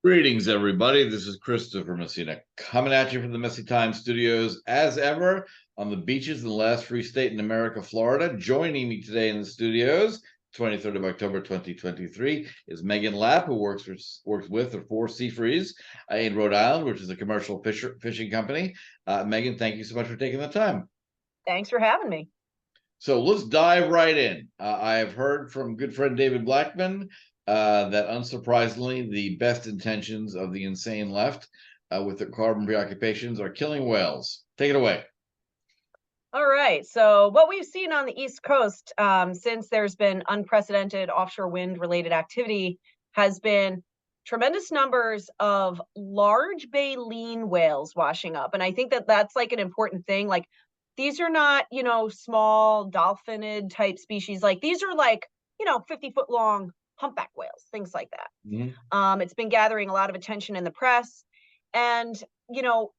Greetings, everybody. This is Christopher Messina coming at you from the Messy Time Studios, as ever, on the beaches in the last free state in America, Florida. Joining me today in the studios, 23rd of October, 2023, is Meghan Lapp, who works with or for Seafreeze in Rhode Island, which is a commercial fishing company. Meghan, thank you so much for taking the time. Thanks for having me. So let's dive right in. I have heard from good friend David Blackman that unsurprisingly, the best intentions of the insane left with their carbon preoccupations are killing whales. Take it away. All right. So what we've seen on the East Coast since there's been unprecedented offshore wind related activity has been tremendous numbers of large baleen whales washing up. And I think that that's like an important thing. Like these are not, small dolphinid type species. Like these are like, 50-foot long humpback whales, things like that. It's been gathering a lot of attention in the press. And,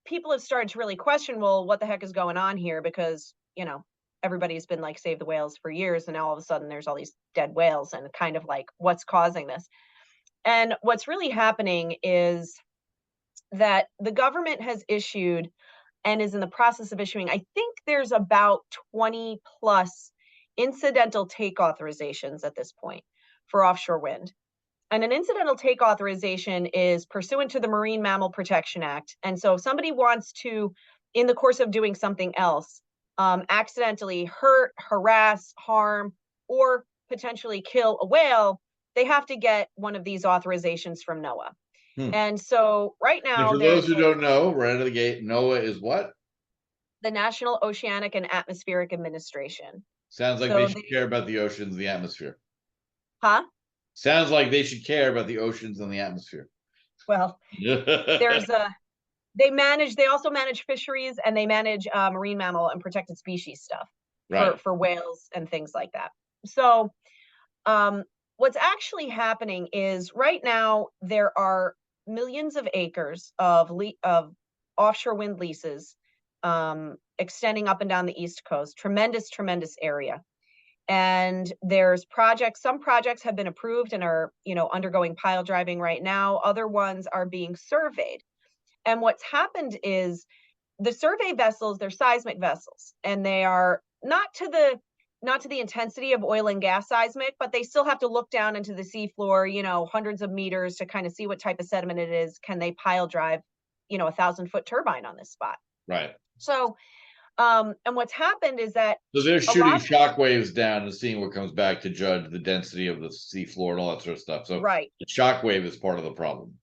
people have started to really question, well, what the heck is going on here? Because, everybody's been like, save the whales for years. And now all of a sudden there's all these dead whales and kind of like, what's causing this? And what's really happening is that the government has issued and is in the process of issuing, I think there's about 20 plus incidental take authorizations at this point for offshore wind. And an incidental take authorization is pursuant to the Marine Mammal Protection Act. And so if somebody wants to, in the course of doing something else, accidentally hurt, harass, harm, or potentially kill a whale, they have to get one of these authorizations from NOAA. And so right now, and for those who don't know, right out of the gate, NOAA is what? The National Oceanic and Atmospheric Administration. Sounds like they should care about the oceans and the atmosphere. Huh? Sounds like they should care about the oceans and the atmosphere. Well, they also manage fisheries and they manage marine mammal and protected species stuff for whales and things like that. So what's actually happening is right now there are millions of acres of offshore wind leases extending up and down the East Coast, tremendous area. And there's projects, some projects have been approved and are, undergoing pile driving right now. Other ones are being surveyed. And what's happened is the survey vessels, they're seismic vessels, and they are not to the intensity of oil and gas seismic, but they still have to look down into the seafloor, hundreds of meters to kind of see what type of sediment it is. Can they pile drive, 1,000-foot turbine on this spot? Right. So, and what's happened is that they're shooting shock waves down and seeing what comes back to judge the density of the seafloor and all that sort of stuff. So the shock wave is part of the problem.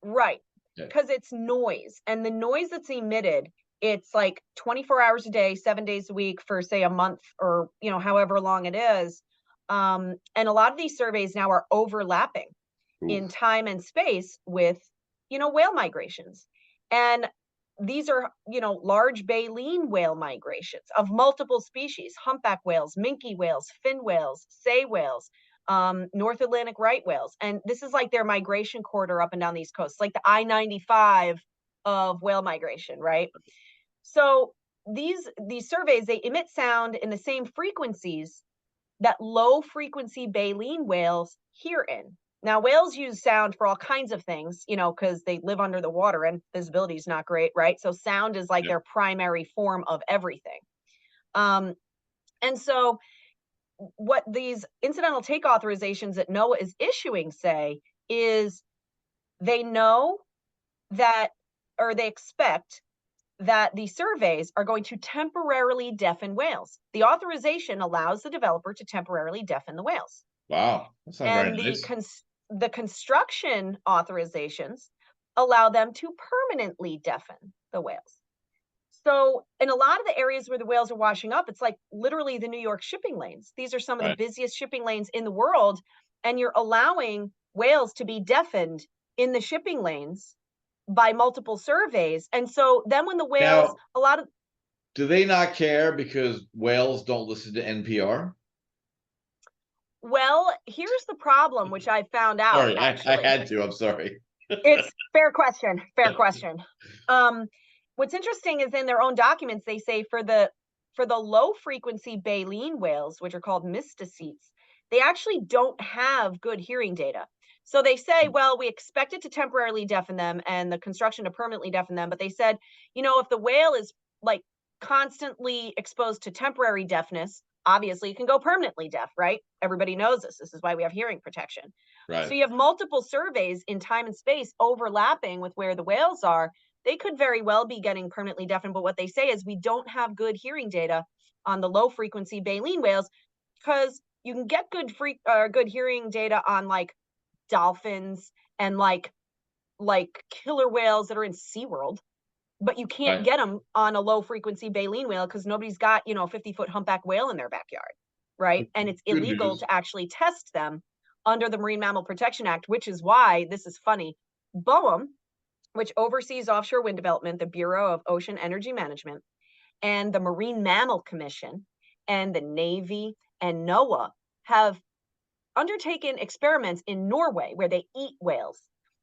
Right. Because it's noise, and the noise that's emitted, it's like 24 hours a day, 7 days a week for say a month or, however long it is. And a lot of these surveys now are overlapping in time and space with, whale migrations. And these are, large baleen whale migrations of multiple species: humpback whales, minke whales, fin whales, sei whales, North Atlantic right whales. And this is like their migration corridor up and down the East Coast, like the I-95 of whale migration, right? So these surveys, they emit sound in the same frequencies that low frequency baleen whales hear in. Now, whales use sound for all kinds of things, because they live under the water and visibility is not great, right? So sound is like their primary form of everything. And so what these incidental take authorizations that NOAA is issuing say is they know that, or they expect that the surveys are going to temporarily deafen whales. The authorization allows the developer to temporarily deafen the whales. Wow, that's not very nice. The construction authorizations allow them to permanently deafen the whales. So in a lot of the areas where the whales are washing up, it's like literally the New York shipping lanes. These are some of the busiest shipping lanes in the world, and you're allowing whales to be deafened in the shipping lanes by multiple surveys. And so then when the whales, do they not care because whales don't listen to NPR? Well, here's the problem, which I found out. Sorry, I had to. I'm sorry. It's fair question. What's interesting is in their own documents, they say for the low frequency baleen whales, which are called mysticetes, they actually don't have good hearing data. So they say, well, we expect it to temporarily deafen them and the construction to permanently deafen them. But they said, if the whale is like constantly exposed to temporary deafness, obviously it can go permanently deaf, right? Everybody knows this. This is why we have hearing protection. So Right. you have multiple surveys in time and space overlapping with where the whales are. They could very well be getting permanently deafened. But what they say is we don't have good hearing data on the low frequency baleen whales, because you can get good hearing data on like dolphins and like killer whales that are in SeaWorld, but you can't Right. get them on a low frequency baleen whale because nobody's got, 50-foot humpback whale in their backyard, right? And it's Good illegal news. to actually test them under the Marine Mammal Protection Act, which is why this is funny. BOEM, which oversees offshore wind development, the Bureau of Ocean Energy Management, and the Marine Mammal Commission, and the Navy and NOAA have undertaken experiments in Norway where they eat whales.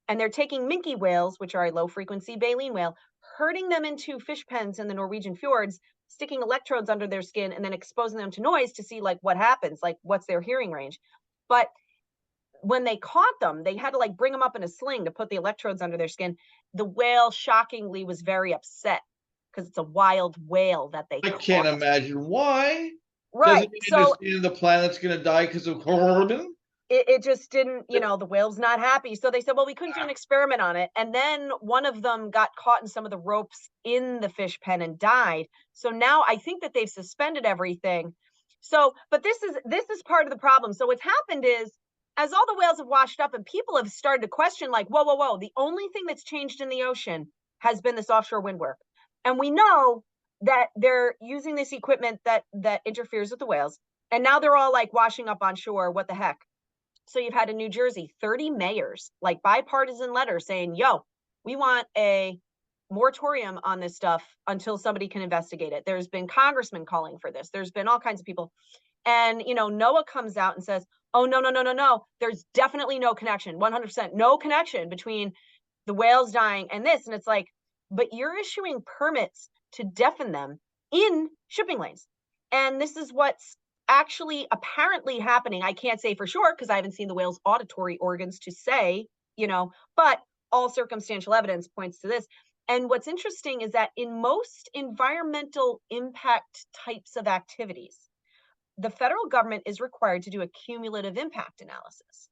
And they're taking minke whales, which are a low frequency baleen whale, herding them into fish pens in the Norwegian fjords, sticking electrodes under their skin, and then exposing them to noise to see like what happens, like what's their hearing range. But when they caught them, they had to like bring them up in a sling to put the electrodes under their skin. The whale shockingly was very upset because it's a wild whale that they I can't caught. imagine why. Right. Doesn't he So understand the planet's going to die because of carbon? it just didn't, the whale's not happy. So they said, well, we couldn't do an experiment on it. And then one of them got caught in some of the ropes in the fish pen and died. So now I think that they've suspended everything. So, but this is part of the problem. So what's happened is, as all the whales have washed up and people have started to question, like, whoa, whoa, whoa, the only thing that's changed in the ocean has been this offshore wind work. And we know that they're using this equipment that interferes with the whales. And now they're all like washing up on shore. What the heck? So you've had in New Jersey 30 mayors, like bipartisan letters saying, yo, we want a moratorium on this stuff until somebody can investigate it. There's been congressmen calling for this. There's been all kinds of people. And, NOAA comes out and says, oh, no, no, no, no, no. There's definitely no connection, 100% no connection between the whales dying and this. And it's like, but you're issuing permits to deafen them in shipping lanes. And this is what's actually apparently happening. I can't say for sure because I haven't seen the whale's auditory organs to say, but all circumstantial evidence points to this. And what's interesting is that in most environmental impact types of activities, the federal government is required to do a cumulative impact analysis.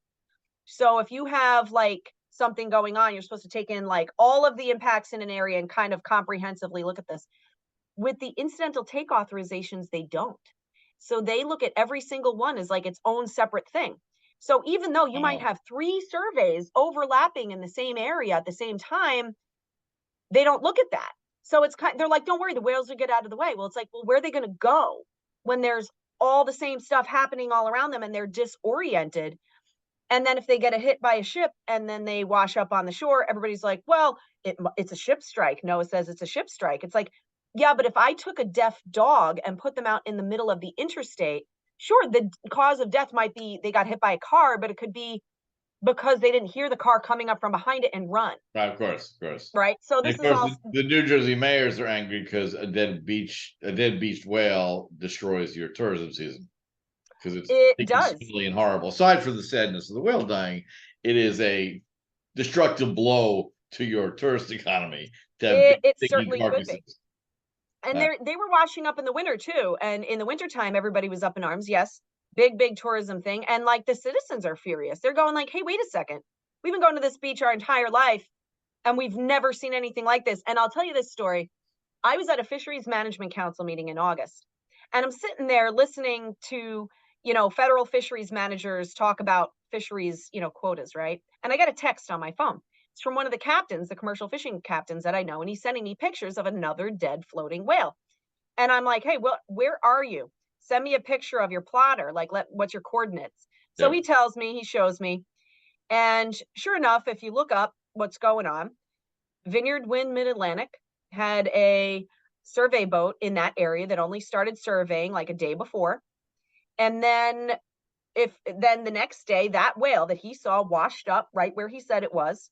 So if you have like something going on, you're supposed to take in like all of the impacts in an area and kind of comprehensively look at this. With the incidental take authorizations, they don't. So they look at every single one as like its own separate thing. So even though you might have 3 surveys overlapping in the same area at the same time, they don't look at that. So they're like, don't worry, the whales will get out of the way. Well, it's like, well, where are they going to go when there's all the same stuff happening all around them and they're disoriented? And then if they get hit by a ship and then they wash up on the shore, everybody's like, well, it's a ship strike. Noah says it's a ship strike. It's like, yeah, but if I took a deaf dog and put them out in the middle of the interstate, sure, the cause of death might be they got hit by a car, but it could be because they didn't hear the car coming up from behind it and run. Right, of course, of course. Right. So And this of is course, all. the New Jersey mayors are angry because a dead beached whale destroys your tourism season because it's It does. inconceivably and horrible. Aside from the sadness of the whale dying, it is a destructive blow to your tourist economy to have It thinking certainly could be. carcasses. And they were washing up in the winter too. And in the wintertime, everybody was up in arms. Yes. Big tourism thing. And like the citizens are furious. They're going like, hey, wait a second. We've been going to this beach our entire life and we've never seen anything like this. And I'll tell you this story. I was at a fisheries management council meeting in August, and I'm sitting there listening to, federal fisheries managers talk about fisheries, quotas, right? And I got a text on my phone. It's from one of the captains, the commercial fishing captains that I know, and he's sending me pictures of another dead floating whale. And I'm like, hey, well, where are you? Send me a picture of your plotter. Like, what's your coordinates? So Yep. he tells me, he shows me. And sure enough, if you look up what's going on, Vineyard Wind Mid-Atlantic had a survey boat in that area that only started surveying like a day before. And then the next day, that whale that he saw washed up right where he said it was.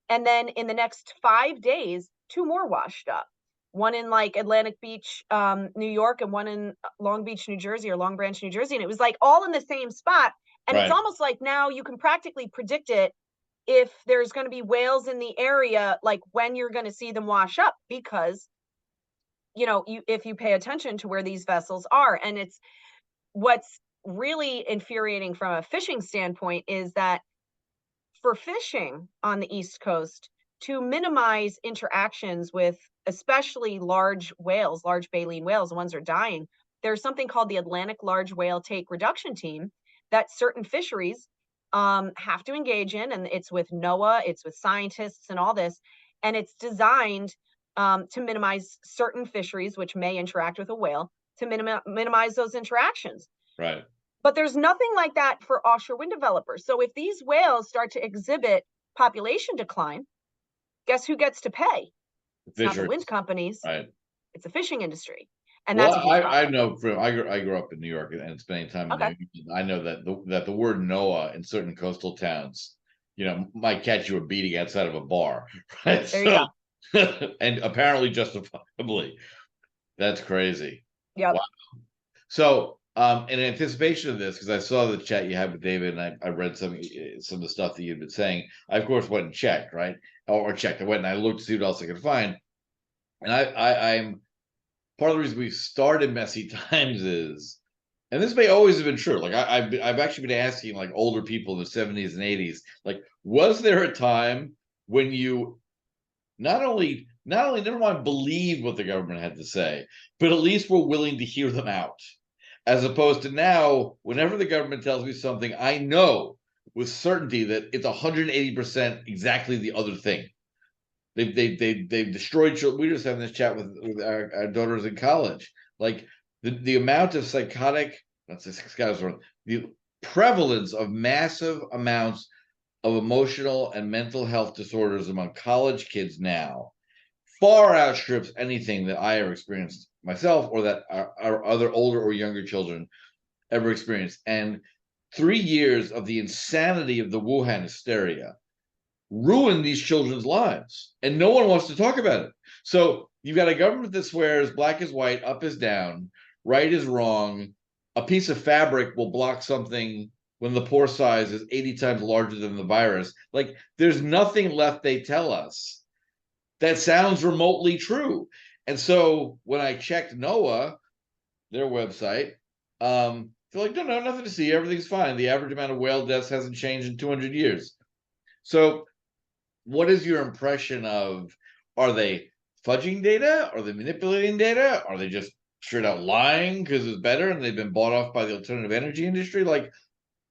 And then in the next 5 days, 2 more washed up. one in like Atlantic Beach, New York, and one in Long Beach, New Jersey, or Long Branch, New Jersey. And it was like all in the same spot. And it's Right. almost like now you can practically predict it if there's going to be whales in the area, like when you're going to see them wash up, because if you pay attention to where these vessels are. And it's what's really infuriating from a fishing standpoint is that for fishing on the East Coast, to minimize interactions with especially large whales, large baleen whales, the ones that are dying, there's something called the Atlantic Large Whale Take Reduction Team that certain fisheries have to engage in. And it's with NOAA, it's with scientists and all this. And it's designed to minimize certain fisheries which may interact with a whale, to minimize those interactions. Right. But there's nothing like that for offshore wind developers. So if these whales start to exhibit population decline, guess who gets to pay? It's not the Fisheries. wind companies, Right. it's the fishing industry. And Well, that's a huge I problem. know I grew up in New York and spending time in New Okay. York. I know that the word Noah in certain coastal towns, might catch you a beating outside of a bar, right? There you So, go. and apparently justifiably, that's crazy. Yep. Wow. So, in anticipation of this, because I saw the chat you had with David, and I read some of the stuff that you'd been saying, I of course went and checked, right? Or checked. I went and I looked to see what else I could find, and I'm part of the reason we started Messy Times is, and this may always have been true. Like I've actually been asking like older people in the 70s and 80s, like, was there a time when you not only never mind believe what the government had to say, but at least were willing to hear them out, as opposed to now, whenever the government tells me something, I know with certainty that it's 180% exactly the other thing. They've destroyed children. We were just having this chat with our daughters in college. Like the amount of psychotic, not psychotic, the prevalence of massive amounts of emotional and mental health disorders among college kids now far outstrips anything that I ever experienced myself, or that our other older or younger children ever experienced. And 3 years of the insanity of the Wuhan hysteria ruin these children's lives, and no one wants to talk about it. So you've got a government that swears black is white, up is down, right is wrong. A piece of fabric will block something when the pore size is 80 times larger than the virus. Like, there's nothing left, they tell us, that sounds remotely true. And so when I checked NOAA, their website, they're like, no, nothing to see, everything's fine, the average amount of whale deaths hasn't changed in 200 years. So what is your impression of, are they fudging data? Are they manipulating data? Are they just straight out lying because it's better and they've been bought off by the alternative energy industry? Like,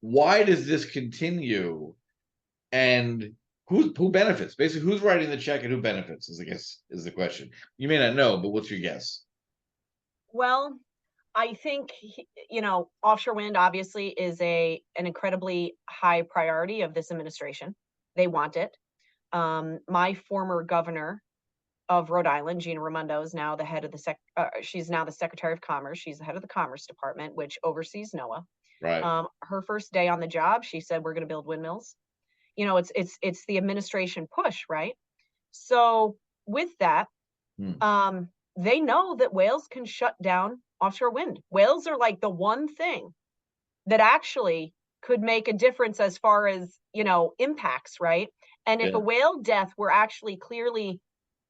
why does this continue? And who benefits? Basically, who's writing the check and who benefits is, I guess, is the question. You may not know, but what's your guess? Well, I think offshore wind obviously is an incredibly high priority of this administration. They want it. My former governor of Rhode Island, Gina Raimondo, is now the head of she's now the Secretary of Commerce. She's the head of the Commerce Department, which oversees NOAA. Right. Her first day on the job, she said, "We're going to build windmills." It's the administration push, right? So with that, Hmm. they know that whales can shut down offshore wind. Whales are like the one thing that actually could make a difference as far as impacts, right? And if a Yeah. whale death were actually clearly,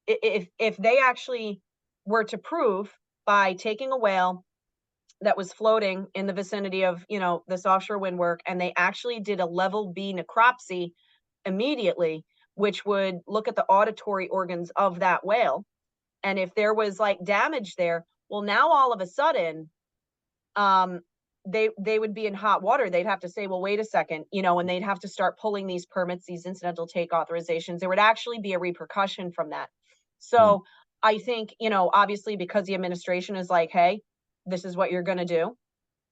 if they actually were to prove by taking a whale that was floating in the vicinity of this offshore wind work, and they actually did a level B necropsy immediately, which would look at the auditory organs of that whale, and if there was like damage there, well, now all of a sudden um they would be in hot water. They'd have to say, well, wait a second, and they'd have to start pulling these permits, these incidental take authorizations. There would actually be a repercussion from that. Hmm. So I think, obviously, because the administration is like, hey, this is what you're going to do,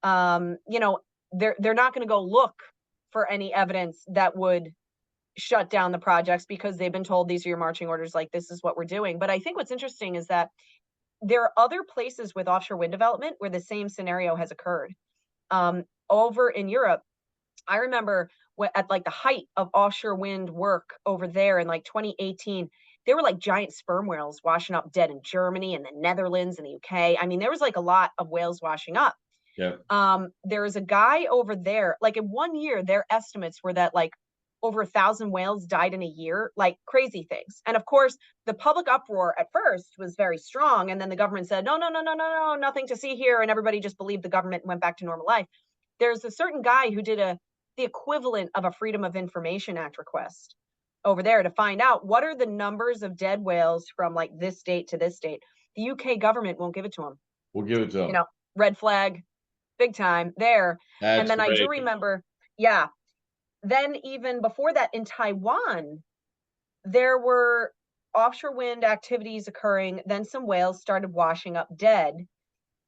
they're not going to go look for any evidence that would shut down the projects, because they've been told these are your marching orders, like this is what we're doing. But I think what's interesting is that there are other places with offshore wind development where the same scenario has occurred. Over in Europe, I remember at like the height of offshore wind work over there in like 2018, there were like giant sperm whales washing up dead in Germany and the Netherlands and the UK. I mean, there was like a lot of whales washing up. Yeah. There's a guy over there, like in 1 year, their estimates were that like over 1,000 whales died in a year, like crazy things. And of course, the public uproar at first was very strong. And then the government said, no, no, no, no, no, no, nothing to see here. And everybody just believed the government and went back to normal life. There's a certain guy who did the equivalent of a Freedom of Information Act request over there to find out what are the numbers of dead whales from like this date to this date. The UK government won't give it to him. We'll give it to them. Red flag, big time there. That's and then great. I do remember, yeah. Then even before that in Taiwan, there were offshore wind activities occurring. Then some whales started washing up dead.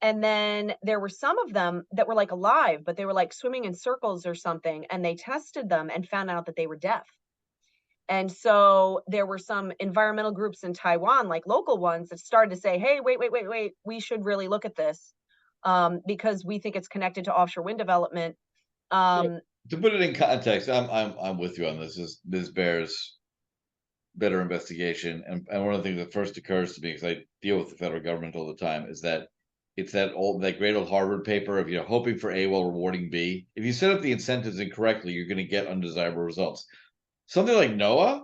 And then there were some of them that were like alive, but they were like swimming in circles or something. And they tested them and found out that they were deaf. And so there were some environmental groups in Taiwan, like local ones, that started to say, hey, wait, we should really look at this because we think it's connected to offshore wind development. To put it in context, I'm with you on this. This bears better investigation. And one of the things that first occurs to me, because I deal with the federal government all the time, is that it's that great old Harvard paper of hoping for A while rewarding B. If you set up the incentives incorrectly, you're going to get undesirable results. Something like NOAA,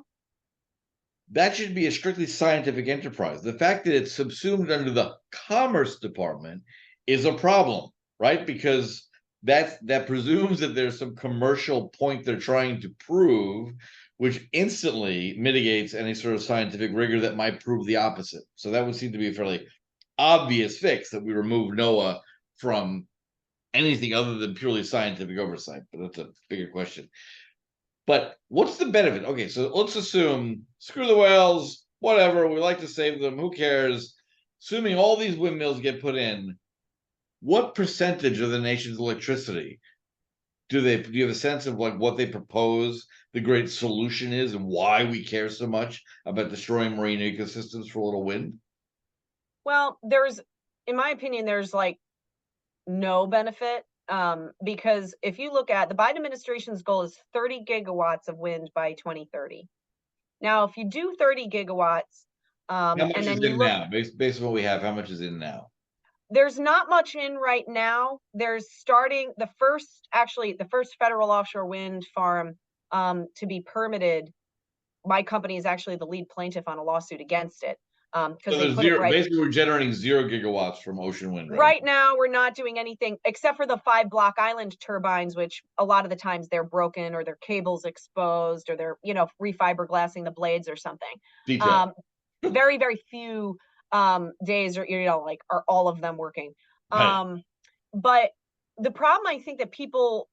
that should be a strictly scientific enterprise. The fact that it's subsumed under the Commerce Department is a problem, right? Because that presumes that there's some commercial point they're trying to prove, which instantly mitigates any sort of scientific rigor that might prove the opposite. So that would seem to be a fairly obvious fix, that we remove NOAA from anything other than purely scientific oversight. But that's a bigger question. But what's the benefit? Okay, so let's assume, screw the whales, whatever, we like to save them, who cares? Assuming all these windmills get put in, what percentage of the nation's electricity do you have a sense of like what they propose the great solution is and why we care so much about destroying marine ecosystems for a little wind? Well, in my opinion, there's like no benefit. Because if you look at the Biden administration's goal is 30 gigawatts of wind by 2030. Now, if you do 30 gigawatts, How much and then is you in look, now? Based on what we have, how much is in now? there's not much in right now. There's starting the first federal offshore wind farm to be permitted. My company is actually the lead plaintiff on a lawsuit against it. So Because they there's put it zero. right. Basically, we're generating 0 gigawatts from ocean wind. Right now, we're not doing anything except for the 5 Block Island turbines, which a lot of the times they're broken or their cables exposed or they're, refiberglassing the blades or something. Very, very few days or, like are all of them working. Right. But the problem, I think, that people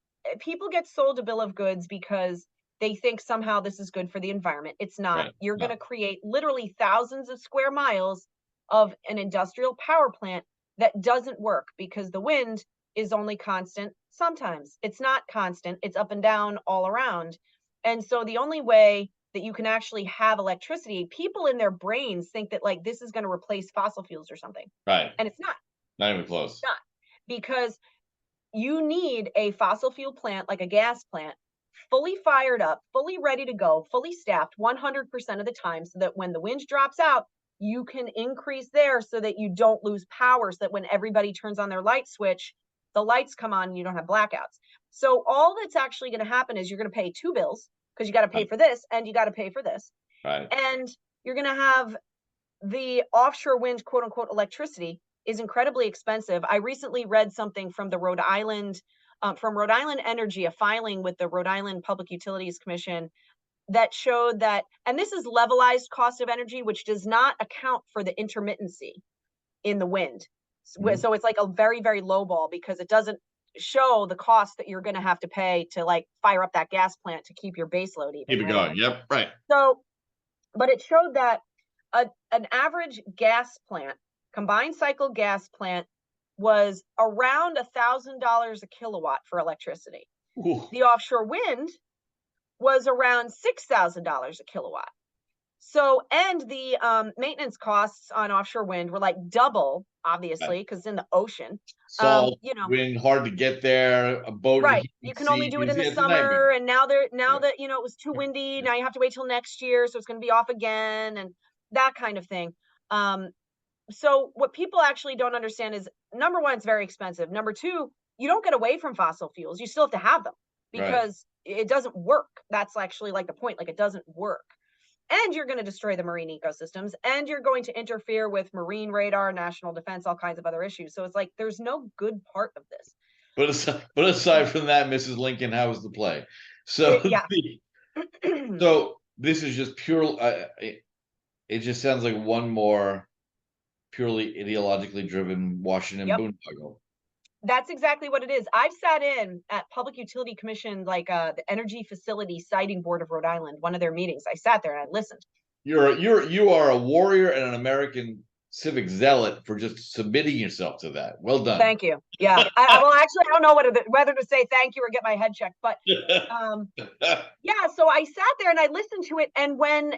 get sold a bill of goods because they think somehow this is good for the environment. It's not. Right. You're going to create literally thousands of square miles of an industrial power plant that doesn't work because the wind is only constant sometimes. It's not constant. It's up and down all around. And so the only way that you can actually have electricity, people in their brains think that like this is going to replace fossil fuels or something. Right. And it's not. Not even close. It's not. Because you need a fossil fuel plant, like a gas plant, fully fired up, fully ready to go, fully staffed 100% of the time, so that when the wind drops out, you can increase there so that you don't lose power, so that when everybody turns on their light switch, the lights come on and you don't have blackouts. So all that's actually going to happen is you're going to pay 2 bills because you got to pay for this and you got to pay for this. Right. And you're going to have the offshore wind, quote unquote, electricity is incredibly expensive. I recently read something from Rhode Island Energy, a filing with the Rhode Island Public Utilities Commission that showed that, and this is levelized cost of energy, which does not account for the intermittency in the wind. So it's like a very, very low ball because it doesn't show the cost that you're going to have to pay to like fire up that gas plant to keep your base load even. Keep it going. Yep. Right. So, but it showed that an average gas plant, combined cycle gas plant, was around $1,000 a kilowatt for electricity. Ooh. The offshore wind was around $6,000 a kilowatt. So, and the maintenance costs on offshore wind were like double, obviously, because in the ocean. Salt, wind, hard to get there. A boat, right? You can only do it in the summer, and now that it was too windy. Now you have to wait till next year, so it's going to be off again. And that kind of thing. Um, so what people actually don't understand is, number one, it's very expensive. Number two, you don't get away from fossil fuels. You still have to have them Right. because it doesn't work. That's actually like the point. Like, it doesn't work. And you're going to destroy the marine ecosystems, and you're going to interfere with marine radar, national defense, all kinds of other issues. So it's like there's no good part of this. But aside from that, Mrs. Lincoln, how was the play? So Yeah. so this is just pure. It just sounds like one more purely ideologically driven Washington Yep. boondoggle. That's exactly what it is. I've sat in at Public Utility Commission, like the Energy Facility Siting Board of Rhode Island, one of their meetings. I sat there and I listened. You are a warrior and an American civic zealot for just submitting yourself to that. Well done. Thank you. Yeah. Well, actually, I don't know whether to say thank you or get my head checked, but yeah. So I sat there and I listened to it, and when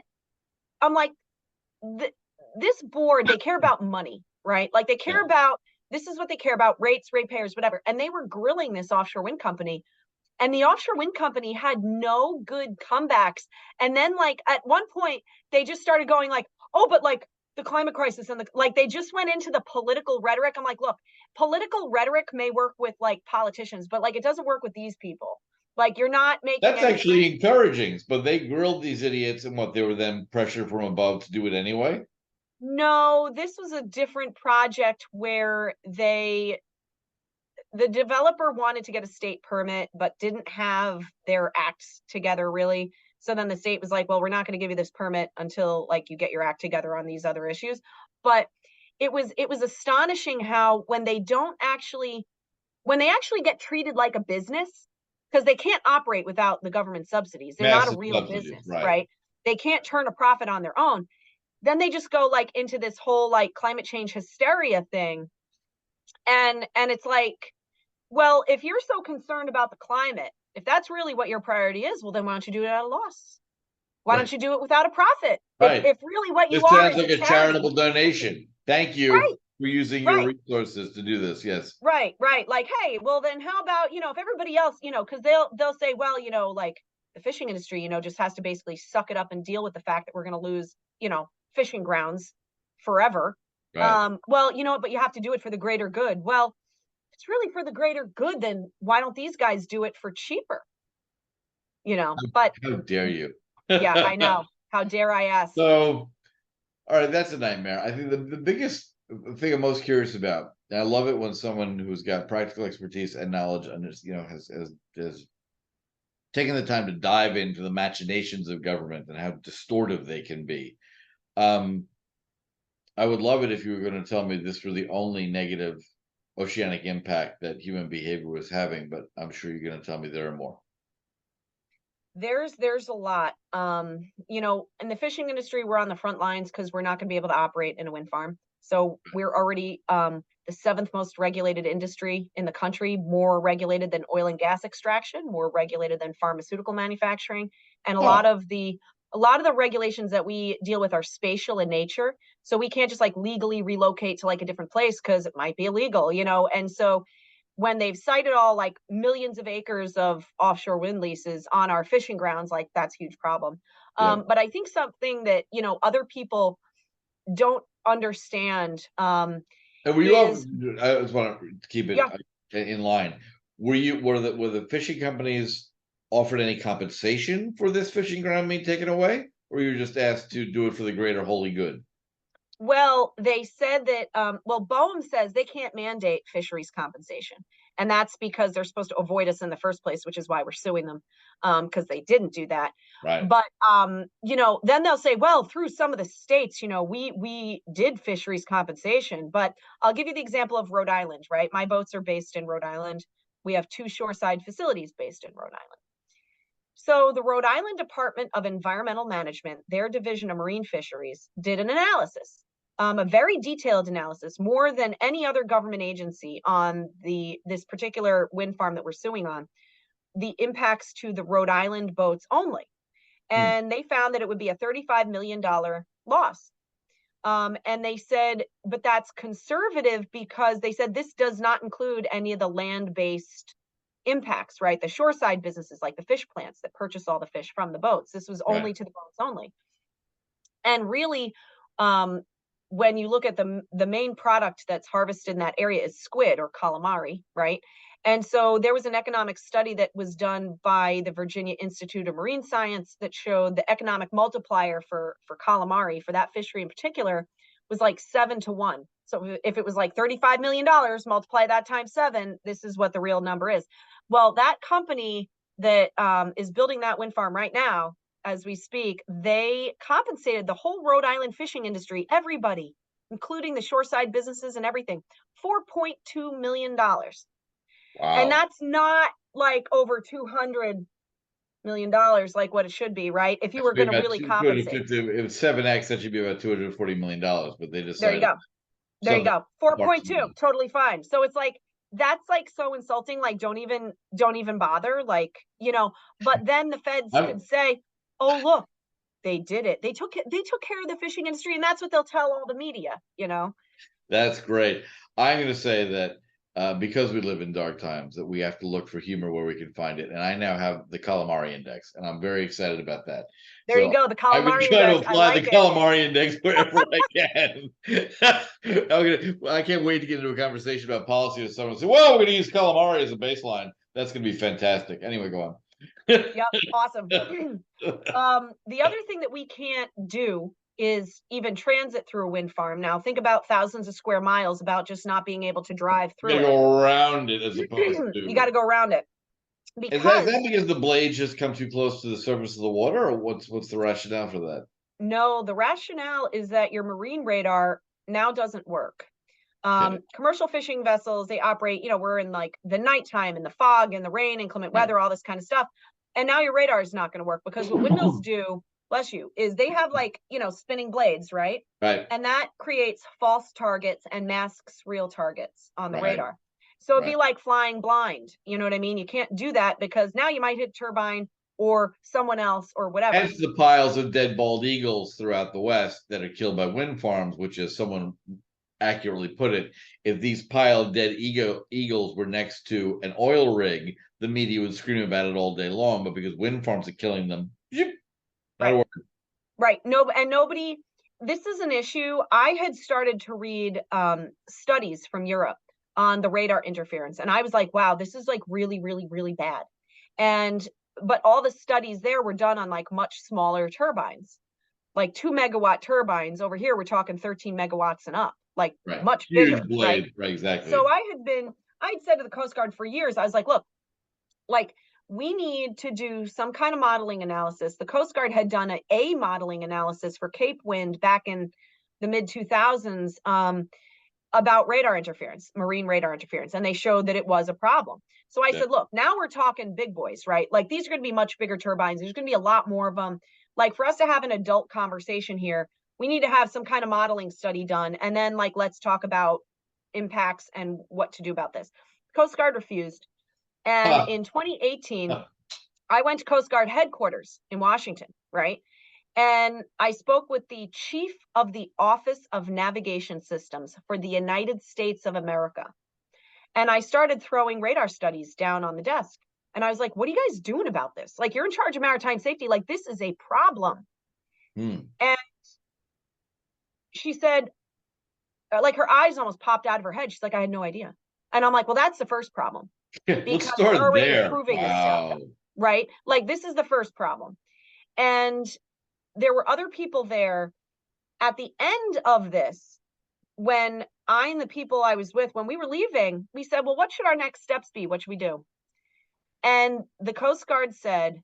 I'm like, this board, they care about money, right? Like, they care Yeah. about, this is what they care about: rates, ratepayers, whatever. And they were grilling this offshore wind company, and the offshore wind company had no good comebacks. And then, like, at one point, they just started going like, oh, but like the climate crisis, and like they just went into the political rhetoric. I'm like, look, political rhetoric may work with like politicians, but like it doesn't work with these people. Like, you're not making That's any actually encouraging, but they grilled these idiots and what they were then pressured from above to do it anyway. No, this was a different project where the developer wanted to get a state permit but didn't have their acts together, really. So then the state was like, well, we're not going to give you this permit until like you get your act together on these other issues. But it was astonishing how when they actually get treated like a business, because they can't operate without the government subsidies. They're not a Massive real subsidies, business, right? right? They can't turn a profit on their own. Then they just go like into this whole like climate change hysteria thing. And it's like, well, if you're so concerned about the climate, if that's really what your priority is, well, then why don't you do it at a loss? Why Right. don't you do it without a profit? If Right. if really what you This are sounds is like a a charity. charitable donation. Thank you Right, for using your right, resources to do this. Yes. right. Like, hey, well then how about, if everybody else, because they'll say, well, like the fishing industry, just has to basically suck it up and deal with the fact that we're gonna lose, fishing grounds forever. Right. Well, you know what, but you have to do it for the greater good. Well, if it's really for the greater good, then why don't these guys do it for cheaper? But How dare you? yeah, I know. How dare I ask? So, all right, that's a nightmare. I think the biggest thing I'm most curious about, and I love it when someone who's got practical expertise and knowledge and has taken the time to dive into the machinations of government and how distortive they can be. Um, I would love it if you were going to tell me this were the only negative oceanic impact that human behavior was having, but I'm sure you're going to tell me there are more. There's a lot. In the fishing industry, we're on the front lines because we're not going to be able to operate in a wind farm. So we're already the seventh most regulated industry in the country, more regulated than oil and gas extraction, more regulated than pharmaceutical manufacturing, and a lot Oh, of the regulations that we deal with are spatial in nature. So we can't just like legally relocate to like a different place because it might be illegal. And so when they've cited all like millions of acres of offshore wind leases on our fishing grounds, like that's a huge problem. yeah. But I think something that other people don't understand And were you all? is, I just want to keep it yeah. in line. Were the fishing companies offered any compensation for this fishing ground being taken away, or you were just asked to do it for the greater holy good? Well, they said that, BOEM says they can't mandate fisheries compensation. And that's because they're supposed to avoid us in the first place, which is why we're suing them, because they didn't do that. Right. But, then they'll say, well, through some of the states, we did fisheries compensation. But I'll give you the example of Rhode Island, right? My boats are based in Rhode Island. We have 2 shoreside facilities based in Rhode Island. So the Rhode Island Department of Environmental Management, their division of marine fisheries, did an analysis, a very detailed analysis, more than any other government agency on this particular wind farm that we're suing on, the impacts to the Rhode Island boats only. Hmm. And they found that it would be a $35 million loss. And they said, but that's conservative because they said this does not include any of the land-based impacts, right? The shoreside businesses like the fish plants that purchase all the fish from the boats. This was Right. only to the boats only. And really, When you look at the main product that's harvested in that area is squid or calamari, right? And so there was an economic study that was done by the Virginia Institute of Marine Science that showed the economic multiplier for calamari, for that fishery in particular, was like 7 to 1. So if it was like $35 million, multiply that times 7, this is what the real number is. Well, that company that is building that wind farm right now, as we speak, they compensated the whole Rhode Island fishing industry, everybody, including the shoreside businesses and everything, $4.2 million. Wow. And that's not like over $200 million like what it should be, right? If you were going to really compensate. If it's 7x, that should be about $240 million, but they decided. There you go. There you go. 4.2, totally fine. So it's like, that's like so insulting, like don't even bother, like, you know. But then the feds could say, oh, look, they did it. They took care of the fishing industry, and that's what they'll tell all the media, you know. That's great. I'm going to say that because we live in dark times, that we have to look for humor where we can find it. And I now have the calamari index, and I'm very excited about that. There you go, the calamari index. I've been trying to apply the calamari index wherever I can. I can't wait to get into a conversation about policy with someone and say, well, we're going to use calamari as a baseline. That's going to be fantastic. Anyway, go on. Yep, awesome. The other thing that we can't do is even transit through a wind farm. Now, think about thousands of square miles, about just not being able to drive through. You gotta go around it as opposed to. You got to go around it. Is that because the blades just come too close to the surface of the water, or what's the rationale for that? No, the rationale is that your marine radar now doesn't work. Commercial fishing vessels, they operate, you know, we're in like the nighttime and the fog and the rain, inclement weather, all this kind of stuff. And now your radar is not going to work, because what windmills do, bless you, is they have like, you know, spinning blades, right? Right. And that creates false targets and masks real targets on the radar. So it'd be like flying blind. You know what I mean? You can't do that, because now you might hit turbine or someone else or whatever. Hence the piles of dead bald eagles throughout the West that are killed by wind farms, which, as someone accurately put it, if these piled dead eagles were next to an oil rig, the media would scream about it all day long. But because wind farms are killing them, right. No, and nobody. This is an issue. I had started to read studies from Europe on the radar interference, and I was like, wow, this is like really, really, really bad. But all the studies there were done on like much smaller turbines, like 2 megawatt turbines. Over here, we're talking 13 megawatts and up, like much bigger. Blade, right, exactly. So I'd said to the Coast Guard for years, I was like, look, like, we need to do some kind of modeling analysis. The Coast Guard had done a modeling analysis for Cape Wind back in the mid 2000s about radar interference, marine radar interference, and they showed that it was a problem. So I said, look, now we're talking big boys, right? Like, these are going to be much bigger turbines. There's going to be a lot more of them. Like, for us to have an adult conversation here, we need to have some kind of modeling study done. And then, like, let's talk about impacts and what to do about this. Coast Guard refused. And in 2018, I went to Coast Guard headquarters in Washington, right? And I spoke with the chief of the Office of Navigation Systems for the United States of America. And I started throwing radar studies down on the desk. And I was like, what are you guys doing about this? Like, you're in charge of maritime safety. Like, this is a problem. And she said, like, her eyes almost popped out of her head. She's like, I had no idea. And I'm like, well, that's the first problem. Let's start there. Proving this stuff, right? Like, this is the first problem. And there were other people there at the end of this. When I and the people I was with, when we were leaving, we said, well, what should our next steps be? What should we do? And the Coast Guard said,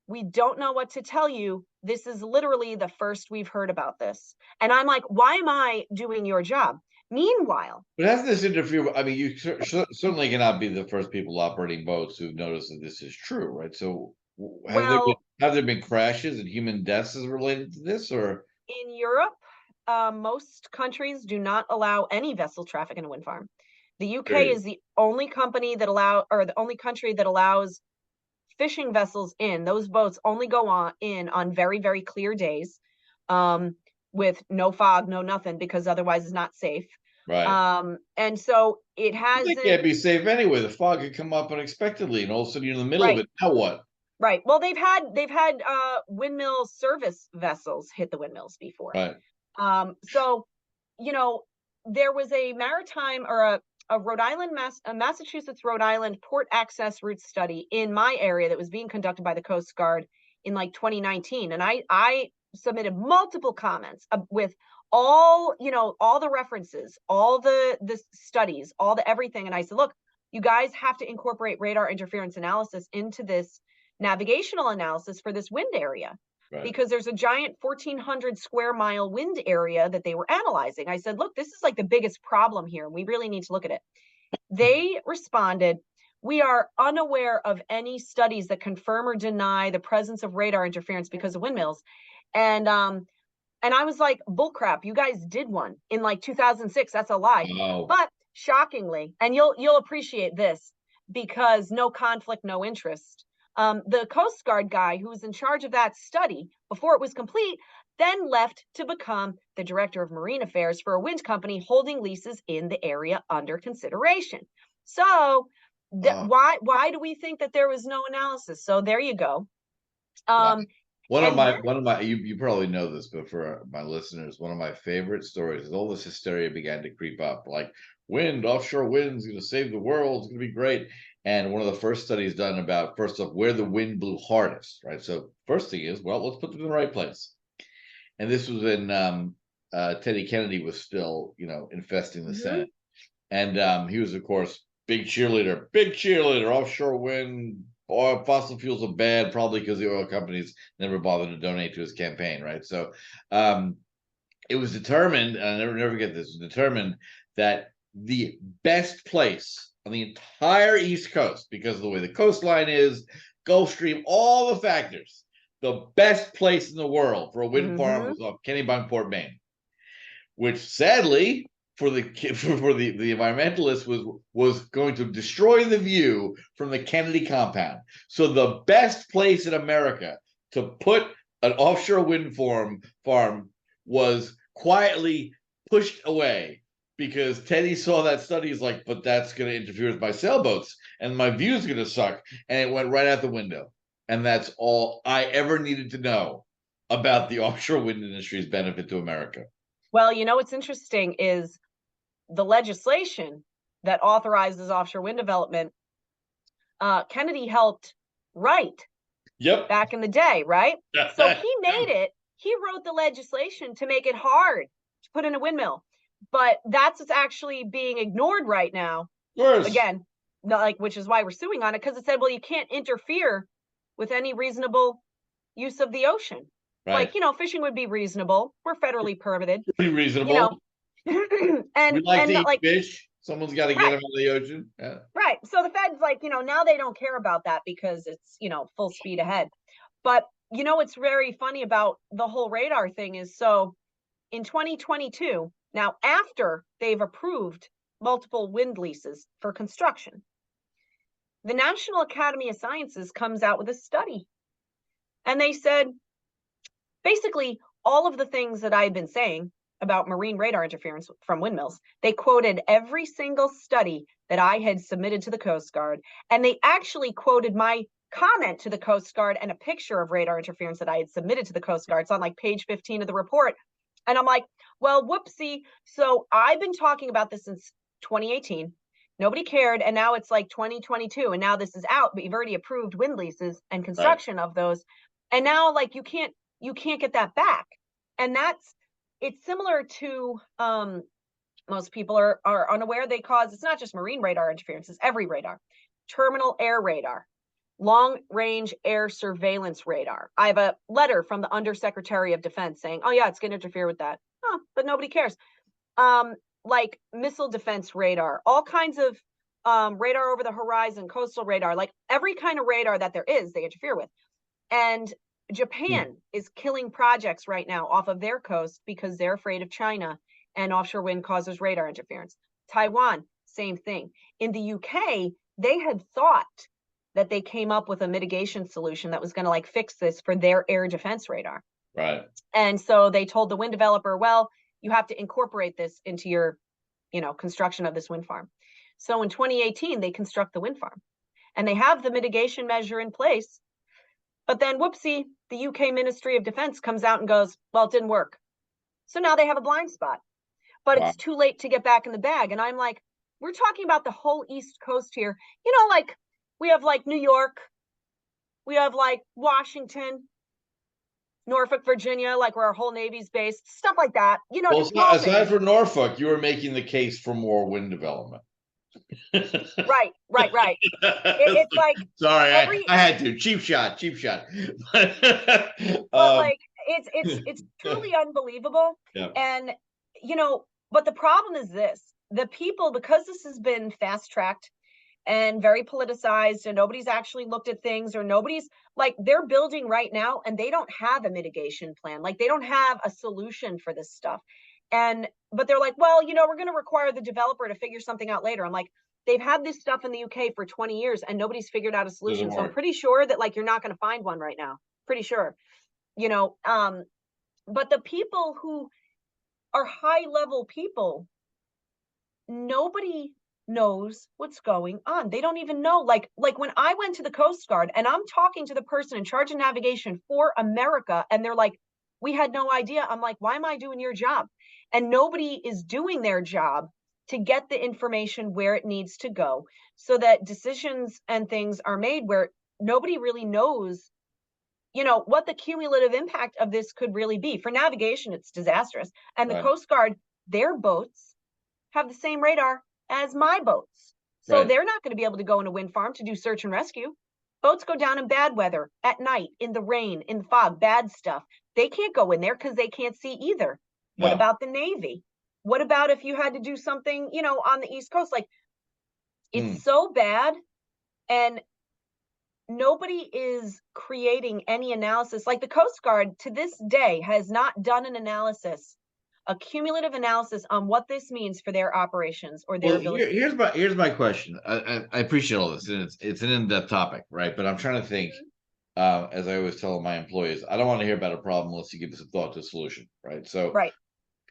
we don't know what to tell you. This is literally the first we've heard about this. And I'm like, why am I doing your job? Meanwhile, but hasn't this interfered? I mean, you certainly cannot be the first people operating boats who've noticed that this is true, right? So, have there been crashes and human deaths as related to this, or in Europe, most countries do not allow any vessel traffic in a wind farm. The UK is the only country that allows fishing vessels in. Those boats only go on very, very clear days, with no fog, no nothing, because otherwise it's not safe. Right. And so it has. It can't be safe anyway. The fog could come up unexpectedly, and all of a sudden you're in the middle of it. Now what? Right. Well, they've had windmill service vessels hit the windmills before. Right. So, there was a maritime or a Rhode Island, a Massachusetts, Rhode Island port access route study in my area that was being conducted by the Coast Guard in like 2019. And I submitted multiple comments with all the references, all the studies, all the everything. And I said, look, you guys have to incorporate radar interference analysis into this navigational analysis for this wind area. Right. Because there's a giant 1,400 square mile wind area that they were analyzing. I said, look, this is like the biggest problem here. We really need to look at it. They responded, we are unaware of any studies that confirm or deny the presence of radar interference because of windmills. And I was like, bullcrap, you guys did one in like 2006. That's a lie. Wow. But shockingly, and you'll appreciate this, because no conflict, no interest. The Coast Guard guy who was in charge of that study before it was complete then left to become the director of marine affairs for a wind company holding leases in the area under consideration. So why do we think that there was no analysis? So there you go. One of my you probably know this, but for my listeners, one of my favorite stories is all this hysteria began to creep up, like offshore wind's going to save the world, it's going to be great. And one of the first studies done about, first off, where the wind blew hardest, right? So first thing is, well, let's put them in the right place. And this was when Teddy Kennedy was still, infesting the Senate. And he was, of course, big cheerleader, offshore wind, fossil fuels are bad, probably because the oil companies never bothered to donate to his campaign, right? So it was determined, and I never forget this, determined that the best place on the entire East Coast, because of the way the coastline is, Gulf Stream, all the factors, the best place in the world for a wind farm was off Kennebunkport, Maine, which sadly for the environmentalists was going to destroy the view from the Kennedy compound. So the best place in America to put an offshore wind farm was quietly pushed away, because Teddy saw that study. He's like, but that's going to interfere with my sailboats and my view's going to suck. And it went right out the window. And that's all I ever needed to know about the offshore wind industry's benefit to America. Well, what's interesting is the legislation that authorizes offshore wind development, Kennedy helped write back in the day, right? So he wrote the legislation to make it hard to put in a windmill. But that's what's actually being ignored right now. Again, which is why we're suing on it, because it said, well, you can't interfere with any reasonable use of the ocean. Right. Like, fishing would be reasonable. We're federally permitted. Pretty reasonable. And we like to eat fish. Someone's got to get them out of the ocean. Yeah. Right. So the feds, now they don't care about that because it's, full speed ahead. But, what's very funny about the whole radar thing is, so in 2022, now after they've approved multiple wind leases for construction, the National Academy of Sciences comes out with a study. And they said, basically, all of the things that I've been saying about marine radar interference from windmills, they quoted every single study that I had submitted to the Coast Guard. And they actually quoted my comment to the Coast Guard and a picture of radar interference that I had submitted to the Coast Guard. It's on like page 15 of the report. And I'm like, well, whoopsie. So I've been talking about this since 2018. Nobody cared. And now it's like 2022. And now this is out, but you've already approved wind leases and construction of those. And now like you can't get that back. And it's similar to most people are unaware it's not just marine radar interference, it's every radar. Terminal air radar, long range air surveillance radar. I have a letter from the Undersecretary of Defense saying, oh yeah, it's going to interfere with that. But nobody cares. Like missile defense radar, all kinds of radar over the horizon, coastal radar, like every kind of radar that there is, they interfere with. And Japan is killing projects right now off of their coast because they're afraid of China and offshore wind causes radar interference. Taiwan, same thing. In the UK, they had thought that they came up with a mitigation solution that was going to fix this for their air defense radar. Right. And so they told the wind developer, well, you have to incorporate this into your, construction of this wind farm. So in 2018, they construct the wind farm and they have the mitigation measure in place. But then whoopsie, the UK Ministry of Defense comes out and goes, well, it didn't work. So now they have a blind spot, but Wow. it's too late to get back in the bag. And I'm like, we're talking about the whole East Coast here. Like we have like New York, we have like Washington, Norfolk, Virginia, like where our whole Navy's based, stuff like that. Well, Just small aside things. from Norfolk, you were making the case for more wind development. Right. It's like Sorry, every, I had to. Cheap shot. but like it's truly unbelievable. Yeah. And but the problem is this: the people, because this has been fast tracked and very politicized, and nobody's actually looked at things, or nobody's like, they're building right now and they don't have a mitigation plan. Like they don't have a solution for this stuff. But they're like, well, we're going to require the developer to figure something out later. I'm like, they've had this stuff in the UK for 20 years and nobody's figured out a solution. So I'm pretty sure that like you're not going to find one right now. Pretty sure. But the people who are high level people, nobody knows what's going on. They don't even know. Like when I went to the Coast Guard and I'm talking to the person in charge of navigation for America, and they're like, we had no idea. I'm like, why am I doing your job? And nobody is doing their job to get the information where it needs to go, so that decisions and things are made where nobody really knows what the cumulative impact of this could really be. For navigation, it's disastrous. And the Coast Guard, their boats have the same radar as my boats. So they're not going to be able to go in a wind farm to do search and rescue. Boats go down in bad weather, at night, in the rain, in the fog, bad stuff. They can't go in there because they can't see either. No. What about the Navy? What about if you had to do something, on the East Coast? Like, it's so bad. And nobody is creating any analysis. Like the Coast Guard to this day has not done an analysis, a cumulative analysis on what this means for their operations or their ability. Here's my question. I appreciate all this, and it's an in-depth topic, right? But I'm trying to think, as I always tell my employees, I don't want to hear about a problem unless you give us some thought to a solution, right? So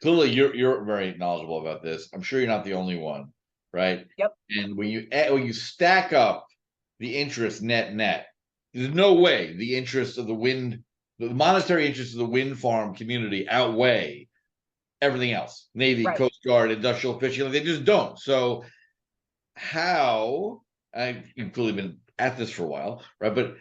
clearly you're very knowledgeable about this. I'm sure you're not the only one, right? Yep. And when you stack up the interest net, there's no way the interest of the monetary interest of the wind farm community outweigh everything else. Navy, Coast Guard, industrial fishing, they just don't. So you've clearly been at this for a while, right? But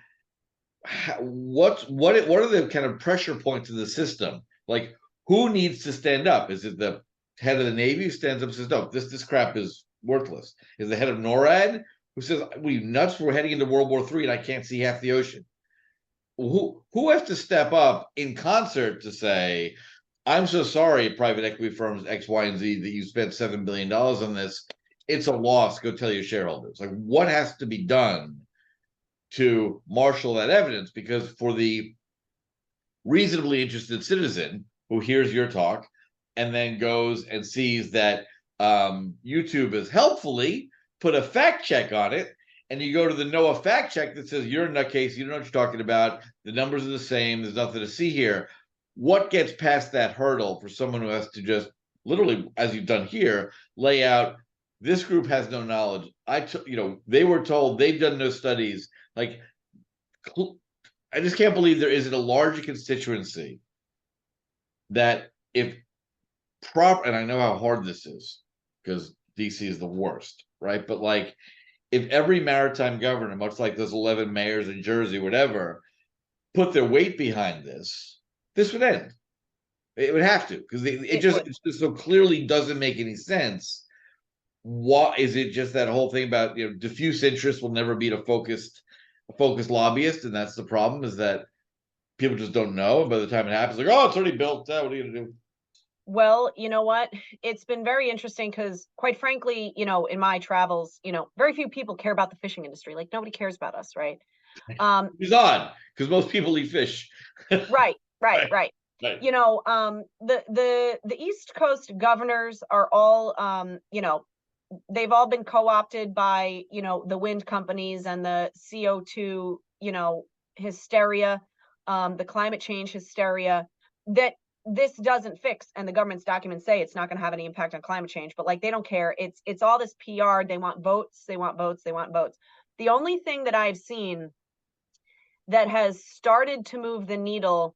what are the kind of pressure points in the system? Like, who needs to stand up? Is it the head of the Navy who stands up and says, no, this crap is worthless? Is the head of NORAD who says, we nuts, we're heading into World War III and I can't see half the ocean? Who has to step up in concert to say, I'm so sorry, private equity firms X, Y, and Z, that you spent $7 billion on this. It's a loss. Go tell your shareholders. Like, what has to be done to marshal that evidence? Because for the reasonably interested citizen who hears your talk and then goes and sees that YouTube has helpfully put a fact check on it, and you go to the NOAA fact check that says you're a nutcase, you don't know what you're talking about, the numbers are the same, there's nothing to see here. What gets past that hurdle for someone who has to just literally, as you've done here, lay out, this group has no knowledge. They were told, they've done no studies. Like, I just can't believe there isn't a larger constituency that and I know how hard this is because DC is the worst, right? But like, if every maritime governor, much like those 11 mayors in Jersey, whatever, put their weight behind this would end. It would have to, because it just so clearly doesn't make any sense. What is it? Just that whole thing about diffuse interest will never beat a focused lobbyist, and that's the problem, is that people just don't know. And by the time it happens, like, oh, it's already built. What are you gonna do? Well, you know what? It's been very interesting because, quite frankly, in my travels, very few people care about the fishing industry. Like, nobody cares about us, right? It's odd because most people eat fish. Right. The East Coast governors are all, they've all been co-opted by, the wind companies and the CO2, hysteria, the climate change hysteria that this doesn't fix. And the government's documents say it's not going to have any impact on climate change, but like, they don't care. It's all this PR. They want votes. The only thing that I've seen that has started to move the needle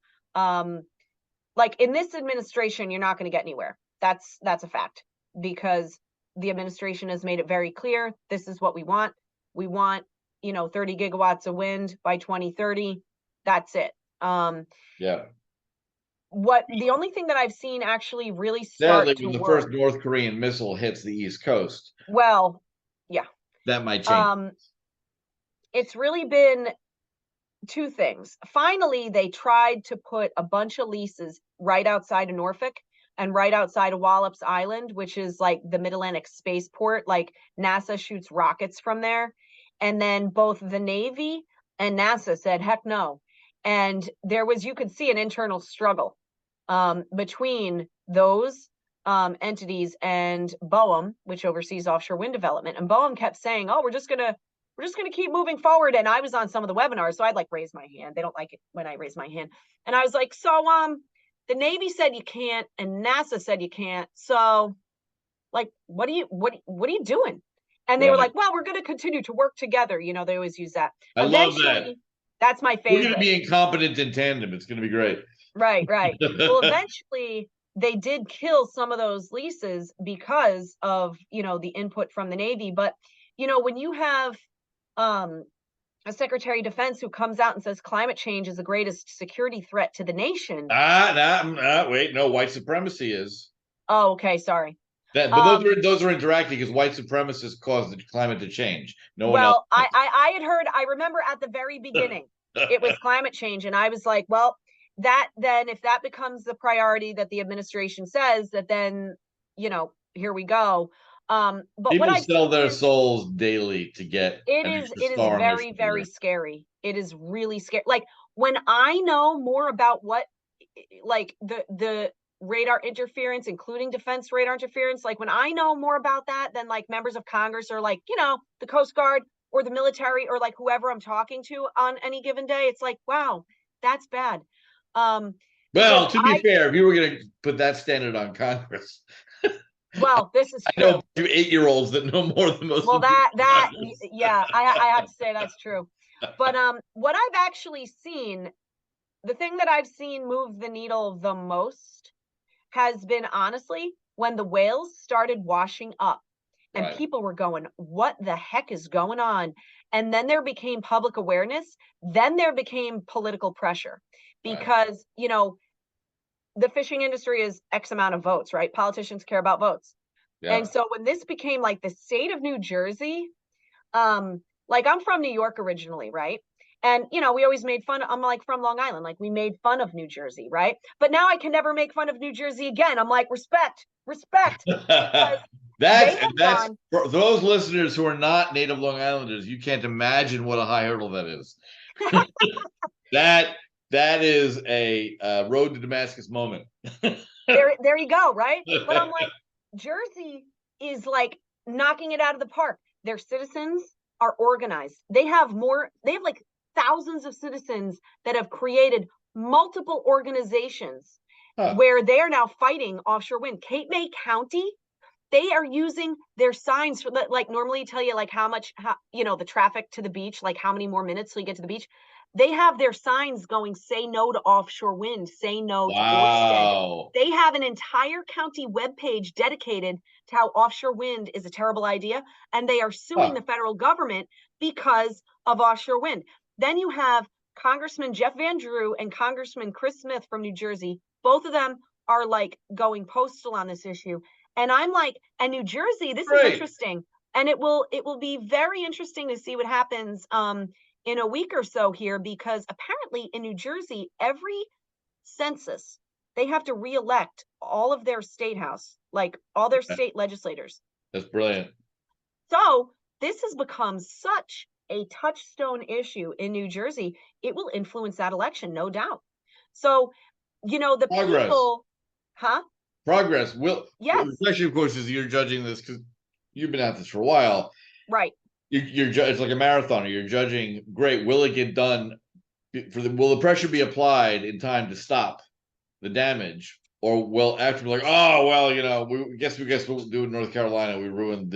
like in this administration, you're not going to get anywhere. That's a fact, because the administration has made it very clear. This is what we want. We want, 30 gigawatts of wind by 2030. That's it. Yeah. The only thing that I've seen actually really Sadly, start to when the work. first North Korean missile hits the East Coast, Well, yeah. that might change. It's really been two things. Finally, they tried to put a bunch of leases right outside of Norfolk and right outside of Wallops Island, which is like the Mid-Atlantic spaceport. Like NASA shoots rockets from there. And then both the Navy and NASA said, heck no. And you could see an internal struggle between those entities and BOEM, which oversees offshore wind development. And BOEM kept saying, oh, we're just going to keep moving forward. And I was on some of the webinars, so I'd like raise my hand. They don't like it when I raise my hand. And I was like, so the Navy said you can't, and NASA said you can't. So like, what are you doing? And they were like, well, we're going to continue to work together. They always use that. I love that. That's my favorite. We're going to be incompetent in tandem. It's going to be great. Right. Well, eventually they did kill some of those leases because of, the input from the Navy. But, when you have a Secretary of Defense who comes out and says climate change is the greatest security threat to the nation. Wait, no, white supremacy is. Oh, okay, sorry. But those are interacting because white supremacists cause the climate to change. No one else. Well, I had heard. I remember at the very beginning, it was climate change, and I was like, well, if that becomes the priority that the administration says, that then, here we go. But people sell their souls daily to get. It is very, very scary. It is really scary. Like when I know more about what, like the radar interference, including defense radar interference, like when I know more about that than like members of Congress or like, the Coast Guard or the military or like whoever I'm talking to on any given day, it's like, wow, that's bad. Well, to be fair, if you were going to put that standard on Congress. Well, this is true. I know 8-year-olds that know more than most. Well, yeah, I have to say that's true. But what I've actually seen, the thing that I've seen move the needle the most has been honestly when the whales started washing up and people were going, what the heck is going on? And then there became public awareness. Then there became political pressure because, the fishing industry is X amount of votes, right? Politicians care about votes. Yeah. And so when this became like the state of New Jersey, like I'm from New York originally, right? And, we always made fun. I'm like from Long Island, like we made fun of New Jersey, right? But now I can never make fun of New Jersey again. I'm like, respect. That's for those listeners who are not native Long Islanders, you can't imagine what a high hurdle that is. That is a road to Damascus moment. there you go, right? But I'm like, Jersey is like knocking it out of the park. Their citizens are organized. They have like thousands of citizens that have created multiple organizations where they are now fighting offshore wind. Cape May County, they are using their signs for like normally tell you like how the traffic to the beach, like how many more minutes till you get to the beach. They have their signs going, say no to offshore wind, say no to Orsted. They have an entire county webpage dedicated to how offshore wind is a terrible idea. And they are suing the federal government because of offshore wind. Then you have Congressman Jeff Van Drew and Congressman Chris Smith from New Jersey. Both of them are like going postal on this issue. And I'm like, and New Jersey, this is interesting. And it will be very interesting to see what happens in a week or so here, because apparently in New Jersey, every census, they have to reelect all of their state house, like all their state legislators. That's brilliant. So this has become such a touchstone issue in New Jersey. It will influence that election, no doubt. So, the people, Progress will. Yes. The question, of course, is you're judging this because you've been at this for a while. Right. It's like a marathoner. You're judging. Great. Will it get done? Will the pressure be applied in time to stop the damage, or will after be like, oh well, we guess we'll do it in North Carolina. We ruined,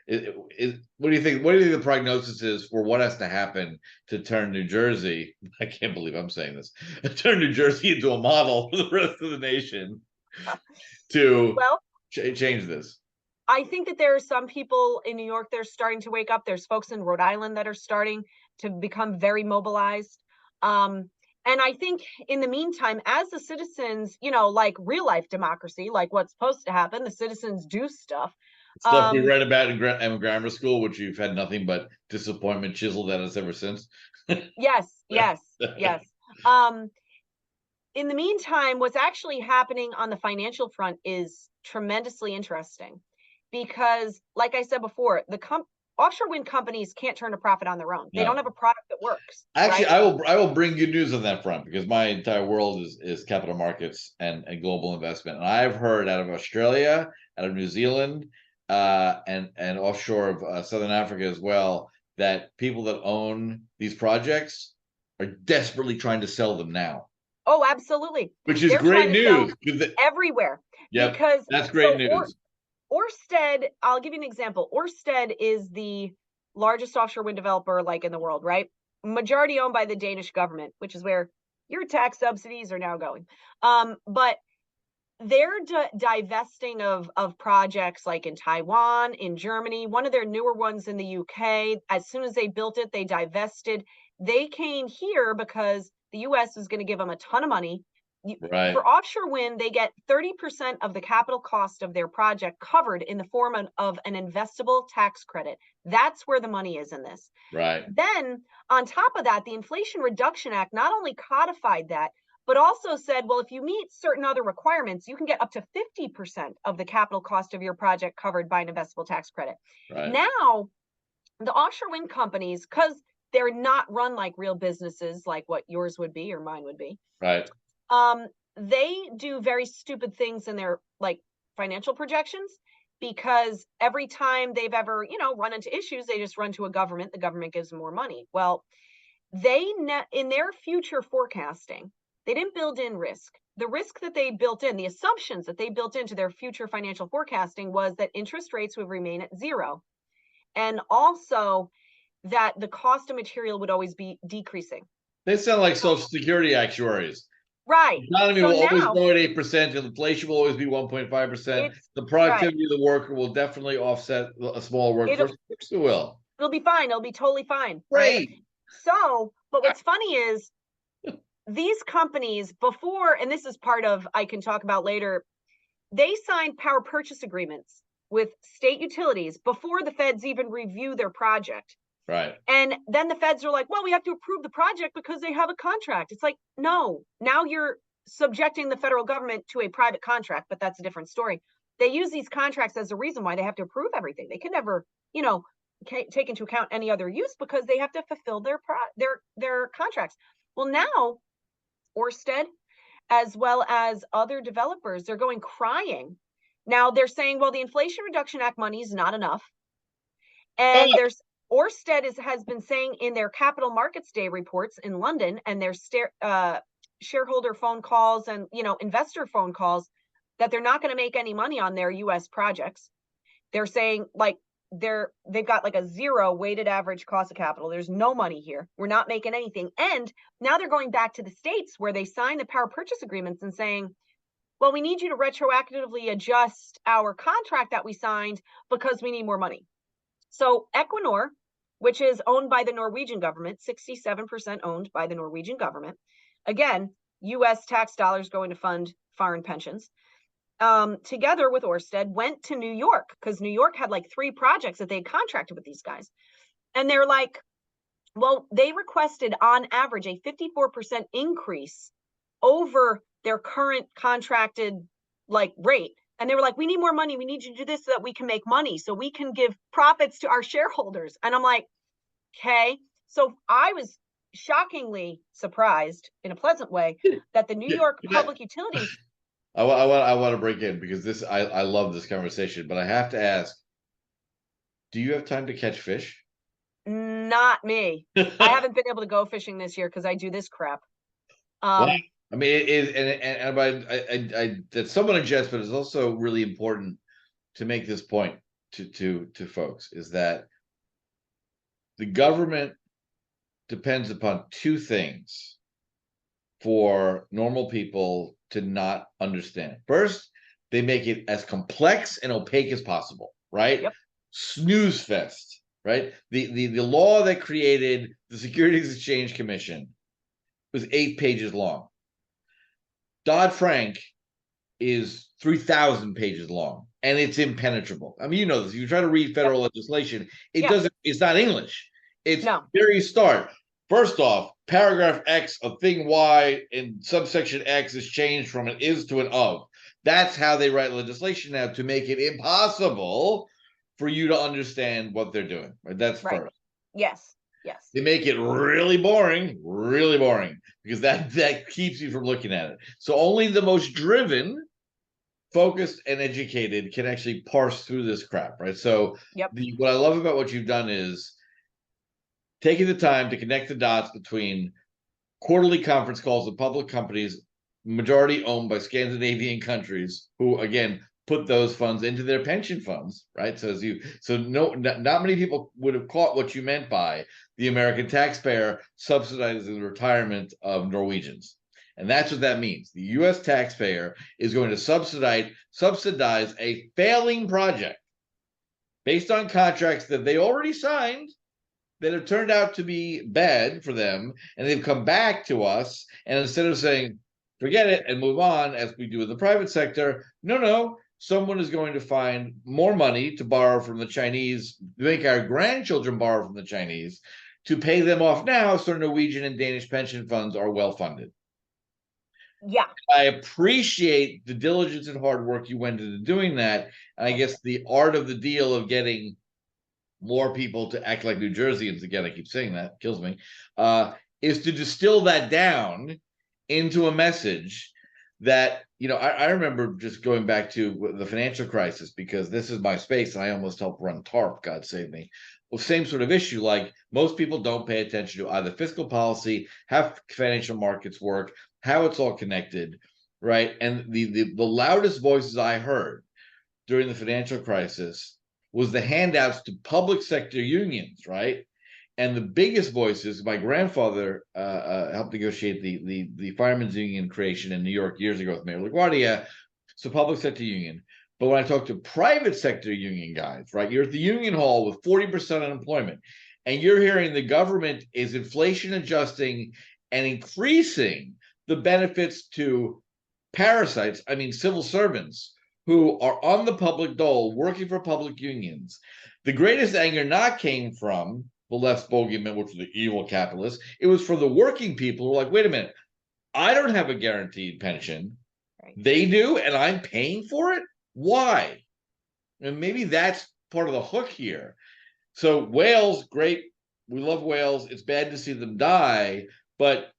What do you think? What do you think the prognosis is for what has to happen to turn New Jersey? I can't believe I'm saying this. Turn New Jersey into a model for the rest of the nation to Well, change this. I think that there are some people in New York that are starting to wake up. There's folks in Rhode Island that are starting to become very mobilized. And I think in the meantime, as the citizens, like real life democracy, like what's supposed to happen, the citizens do stuff. Stuff we read about in grammar school, which you've had nothing but disappointment chiseled at us ever since. Yes, yes, yes. Um, in the meantime, what's actually happening on the financial front is tremendously interesting because, like I said before, offshore wind companies can't turn a profit on their own. They don't No. have a product that works. Actually, right? I will bring good news on that front because my entire world is capital markets and global investment. And I've heard out of Australia, out of New Zealand, and offshore of Southern Africa as well, that people that own these projects are desperately trying to sell them now, Oh, absolutely. which is They're trying great to sell news. everywhere Yep, because that's great news. Orsted, I'll give you an example. Orsted is the largest offshore wind developer like in the world, right? Majority owned by the Danish government, which is where your tax subsidies are now going. But they're divesting of projects like in Taiwan, in Germany, one of their newer ones in the UK. As soon as they built it, they divested. They came here because the US is going to give them a ton of money. Right, For offshore wind, they get 30% of the capital cost of their project covered in the form of an investable tax credit. That's where the money is in this. right, Then, on top of that, the Inflation Reduction Act not only codified that, but also said, well, if you meet certain other requirements, you can get up to 50% of the capital cost of your project covered by an investable tax credit. right, Now, the offshore wind companies, because they're not run like real businesses like what yours would be or mine would be, right. they do very stupid things in their like financial projections because every time they've ever, run into issues, they just run to a government. The government gives them more money. Well, in their future forecasting, they didn't build in risk. The risk that they built in, the assumptions that they built into their future financial forecasting was that interest rates would remain at zero. And also that the cost of material would always be decreasing. They sound like Social Security actuaries. Right. The economy So will always now grow at 8%. Inflation will always be 1.5%. it's The right. productivity of the worker will definitely offset a smaller It'll workforce. Of course it will. it'll be fine. It'll be totally fine. Right. Great. So, but what's funny is these companies before, and this is part of I can talk about later, they signed power purchase agreements with state utilities before the feds even review their project. Right. And then the feds are like, well, we have to approve the project because they have a contract. It's like, no, now you're subjecting the federal government to a private contract, but that's a different story. They use these contracts as a reason why they have to approve everything. They can never, take into account any other use because they have to fulfill their contracts. Well, now Orsted, as well as other developers, they're going crying. Now they're saying, well, the Inflation Reduction Act money is not enough. And there's Orsted has been saying in their Capital Markets Day reports in London and their shareholder phone calls and investor phone calls that they're not going to make any money on their U.S. projects. They're saying like they've got like a zero weighted average cost of capital. There's no money here. We're not making anything. And now they're going back to the States where they signed the power purchase agreements and saying, well, we need you to retroactively adjust our contract that we signed because we need more money. So Equinor, which is owned by the Norwegian government, 67% owned by the Norwegian government, again, U.S. tax dollars going to fund foreign pensions, together with Orsted, went to New York because New York had like 3 projects that they had contracted with these guys. And they're like, well, they requested on average a 54% increase over their current contracted like rate. And they were like, we need more money. We need you to do this so that we can make money, so we can give profits to our shareholders. And I'm like, okay. So I was shockingly surprised in a pleasant way that the New York Public Utilities. I want to break in because I love this conversation, but I have to ask, do you have time to catch fish? Not me. I haven't been able to go fishing this year because I do this crap. Well, I mean, it is, and that's somewhat a jest, but it's also really important to make this point. to folks is that the government depends upon two things for normal people to not understand. First, they make it as complex and opaque as possible, right? Yep. Snooze fest, right? The law that created the Securities Exchange Commission was 8 pages long. Dodd-Frank is 3,000 pages long, and it's impenetrable. I mean, you know this. You try to read federal legislation, it doesn't. It's not English. It's very start. First off, paragraph X of thing Y in subsection X is changed from an is to an of. That's how they write legislation now, to make it impossible for you to understand what they're doing. Right? That's first. Yes. They make it really boring, because that keeps you from looking at it. So only the most driven, focused, and educated can actually parse through this crap, right? So what I love about what you've done is taking the time to connect the dots between quarterly conference calls with public companies, majority owned by Scandinavian countries, who again put those funds into their pension funds, right? Not many people would have caught what you meant by the American taxpayer subsidizing the retirement of Norwegians. And that's what that means. The U.S. taxpayer is going to subsidize a failing project based on contracts that they already signed that have turned out to be bad for them, and they've come back to us, and instead of saying, forget it and move on, as we do in the private sector, no, someone is going to find more money to borrow from the Chinese, make our grandchildren borrow from the Chinese, to pay them off now, so Norwegian and Danish pension funds are well-funded. Yeah. I appreciate the diligence and hard work you went into doing that, and I guess the art of the deal of getting more people to act like New Jerseyans, again, I keep saying that, kills me, is to distill that down into a message that, I remember just going back to the financial crisis, because this is my space, and I almost helped run TARP, God save me. Well, same sort of issue, like most people don't pay attention to either fiscal policy, how financial markets work, how it's all connected, right? And the loudest voices I heard during the financial crisis was the handouts to public sector unions, right? And the biggest voices, my grandfather helped negotiate the firemen's union creation in New York years ago with Mayor LaGuardia, so public sector union. But when I talk to private sector union guys, right, you're at the union hall with 40% unemployment, and you're hearing the government is inflation adjusting and increasing the benefits to parasites, I mean civil servants, who are on the public dole working for public unions. The greatest anger not came from the left's bogeyman, which were the evil capitalists. It was for the working people who were like, wait a minute, I don't have a guaranteed pension. Right. They do, and I'm paying for it? Why? And maybe that's part of the hook here. So whales, great. We love whales. It's bad to see them die, but